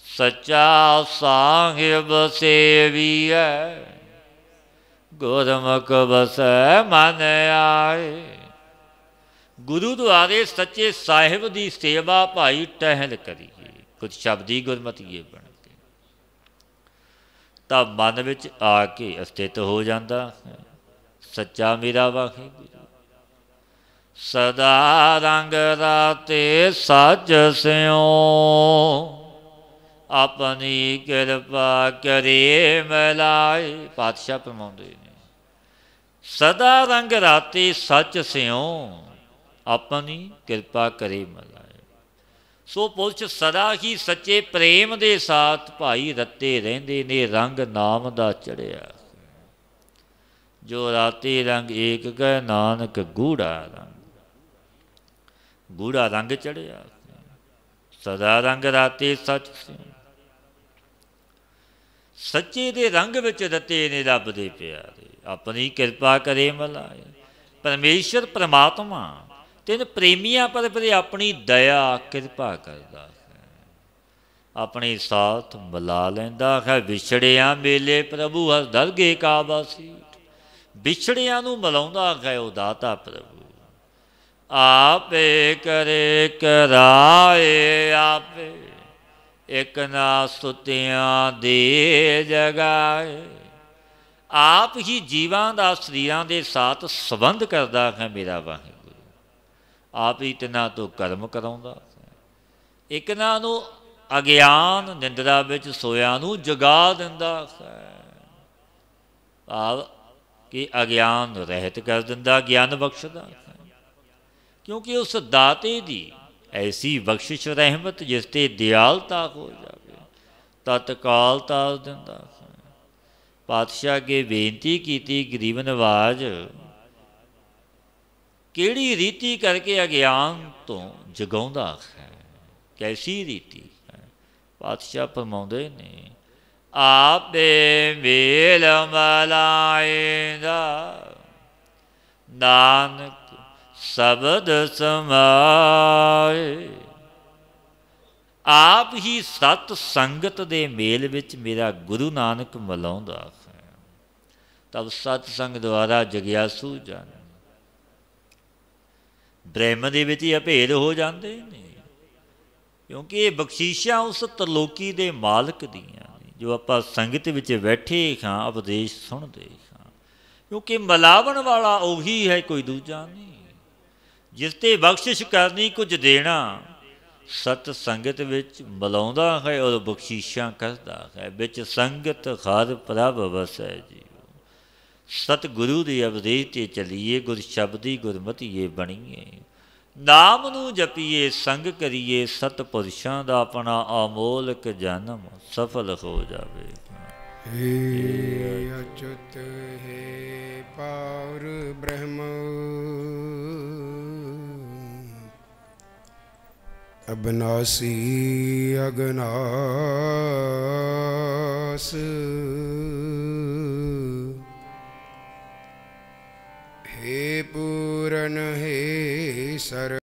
ਸੱਚਾ ਸਾਹਿਬ ਸੇਵੀਐ, ਗੁਰਮੁਖ ਵਸੈ ਮਨ ਆਏ। ਗੁਰੂ ਦੁਆਰੇ ਸੱਚੇ ਸਾਹਿਬ ਦੀ ਸੇਵਾ ਭਾਈ ਟਹਿਲ ਕਰੀਏ, ਕੁਝ ਸ਼ਬਦੀ ਗੁਰਮਤੀਏ ਬਣ ਕੇ, ਤਾਂ ਮਨ ਵਿੱਚ ਆ ਕੇ ਅਸਥਿਤ ਹੋ ਜਾਂਦਾ ਹੈ ਸੱਚਾ ਮੇਰਾ ਵਾਹਿਗੁਰੂ। ਸਦਾ ਰੰਗ ਰਾਤੇ ਸੱਚ ਸਿਉ, ਆਪਣੀ ਕਿਰਪਾ ਕਰੇ ਮਿਲਾਏ। ਪਾਤਸ਼ਾਹ ਫਰਮਾਉਂਦੇ ਨੇ, ਸਦਾ ਰੰਗ ਰਾਤੇ ਸੱਚ ਸਿਉ, ਆਪਣੀ ਕਿਰਪਾ ਕਰੇ ਮਿਲਾਏ। ਸੋ ਪੁਰਸ਼ ਸਦਾ ਹੀ ਸੱਚੇ ਪ੍ਰੇਮ ਦੇ ਸਾਥ ਭਾਈ ਰੱਤੇ ਰਹਿੰਦੇ ਨੇ, ਰੰਗ ਨਾਮ ਦਾ ਚੜਿਆ। ਜੋ ਰਾਤੇ ਰੰਗ ਏਕ ਕਹਿ, ਨਾਨਕ ਗੂੜਾ ਰੰਗ, ਗੂੜਾ ਰੰਗ ਚੜਿਆ। ਸਦਾ ਰੰਗ ਰਾਤੇ ਸੱਚ ਸਿਉ, ਸੱਚੇ ਦੇ ਰੰਗ ਵਿੱਚ ਰੱਤੇ ਨੇ ਰੱਬ ਦੇ ਪਿਆਰੇ, ਆਪਣੀ ਕਿਰਪਾ ਕਰੇ ਮਿਲਾਏ। ਪਰਮੇਸ਼ਰ ਪਰਮਾਤਮਾ ਤਿੰਨ ਪ੍ਰੇਮੀਆਂ ਪਰ ਆਪਣੀ ਦਇਆ ਕਿਰਪਾ ਕਰਦਾ ਹੈ, ਆਪਣੇ ਸਾਥ ਮਿਲਾ ਲੈਂਦਾ ਹੈ। ਵਿਛੜਿਆਂ ਮੇਲੇ ਪ੍ਰਭੂ ਹਰ ਦਰਗੇ ਕਾ ਬਾਸੀ, ਵਿਛੜਿਆਂ ਨੂੰ ਮਿਲਾਉਂਦਾ ਹੈ ਉਹ ਦਾਤਾ ਪ੍ਰਭੂ। ਆਪੇ ਕਰੇ ਕਰਾਏ ਆਪੇ, ਇੱਕ ਨਾ ਸੁਤਿਆਂ ਦੇ ਜਗਾਏ। ਆਪ ਹੀ ਜੀਵਾਂ ਦਾ ਸਰੀਰਾਂ ਦੇ ਸਾਥ ਸੰਬੰਧ ਕਰਦਾ ਹੈ ਮੇਰਾ ਵਾਹਿਗੁਰੂ। ਆਪ ਹੀ ਤਿੰਨਾਂ ਤੋਂ ਕਰਮ ਕਰਾਉਂਦਾ ਹੈ, ਇੱਕ ਨਾ ਨੂੰ ਅਗਿਆਨ ਨਿੰਦਰਾ ਵਿੱਚ ਸੋਇਆਂ ਨੂੰ ਜਗਾ ਦਿੰਦਾ ਹੈ। ਭਾਵ ਕਿ ਅਗਿਆਨ ਰਹਿਤ ਕਰ ਦਿੰਦਾ, ਗਿਆਨ ਬਖਸ਼ਦਾ ਹੈ। ਕਿਉਂਕਿ ਉਸ ਦਾਤੇ ਦੀ ਐਸੀ ਬਖਸ਼ਿਸ਼ ਰਹਿਮਤ ਜਿਸ 'ਤੇ ਦਿਆਲਤਾ ਹੋ ਜਾਵੇ, ਤਤਕਾਲ ਤਾਰ ਦਿੰਦਾ ਹੈ। ਪਾਤਸ਼ਾਹ ਅੱਗੇ ਬੇਨਤੀ ਕੀਤੀ, ਗਰੀਬ ਨਵਾਜ ਕਿਹੜੀ ਰੀਤੀ ਕਰਕੇ ਅਗਿਆਨ ਤੋਂ ਜਗਾਉਂਦਾ ਹੈ, ਕੈਸੀ ਰੀਤੀ ਹੈ। ਪਾਤਸ਼ਾਹ ਫਰਮਾਉਂਦੇ ਨੇ, ਆਪੇ ਮੇਲ ਮਲਾਇਦਾ, ਨਾਨਕ ਸ਼ਬਦ ਸਮਾਏ। ਆਪ ਹੀ ਸਤ ਸੰਗਤ ਦੇ ਮੇਲ ਵਿੱਚ ਮੇਰਾ ਗੁਰੂ ਨਾਨਕ ਮਿਲਾਉਂਦਾ ਹੈ। ਤਬ ਸਤ ਸੰਗ ਦੁਆਰਾ ਜਗਿਆਸੂ ਜਨ ਬ੍ਰਹਮ ਦੇ ਵਿੱਚ ਹੀ ਅਭੇਦ ਹੋ ਜਾਂਦੇ ਨੇ, ਕਿਉਂਕਿ ਇਹ ਬਖਸ਼ੀਸ਼ਾਂ ਉਸ ਤਰਲੋਕੀ ਦੇ ਮਾਲਕ ਦੀਆਂ ਨੇ, ਜੋ ਆਪਾਂ ਸੰਗਤ ਵਿੱਚ ਬੈਠੇ ਹਾਂ ਉਪਦੇਸ਼ ਸੁਣਦੇ ਹਾਂ। ਕਿਉਂਕਿ ਮਿਲਾਵਣ ਵਾਲਾ ਉਹੀ ਹੈ, ਕੋਈ ਦੂਜਾ ਨਹੀਂ। ਜਿਸ 'ਤੇ ਬਖਸ਼ਿਸ਼ ਕਰਨੀ, ਕੁਝ ਦੇਣਾ, ਸਤ ਸੰਗਤ ਵਿੱਚ ਮਿਲਾਉਂਦਾ ਹੈ ਔਰ ਬਖਸ਼ੀਸ਼ਾਂ ਕਰਦਾ ਹੈ। ਵਿੱਚ ਸੰਗਤ ਹਰ ਪ੍ਰਭ ਵਸੈ ਜੀ। ਸਤਿਗੁਰੂ ਦੇ ਉਪਦੇਸ਼ 'ਤੇ ਚੱਲੀਏ, ਗੁਰ ਸ਼ਬਦੀ ਗੁਰਮਤੀਏ ਬਣੀਏ। ਨਾਮ ਨੂੰ ਜਪੀਏ, ਸੰਗ ਕਰੀਏ, ਸਤਿਪੁਰਸ਼ਾਂ ਦਾ ਆਪਣਾ ਅਮੋਲਕ ਜਨਮ ਸਫਲ ਹੋ ਜਾਵੇ। ਹੇ ਅਚੁੱਤ ਹੈ ਪਾਰ ਬ੍ਰਹਮ, ਅਬਨਾਸੀ ਅਗਨਾਸ, हे पूरन हे सर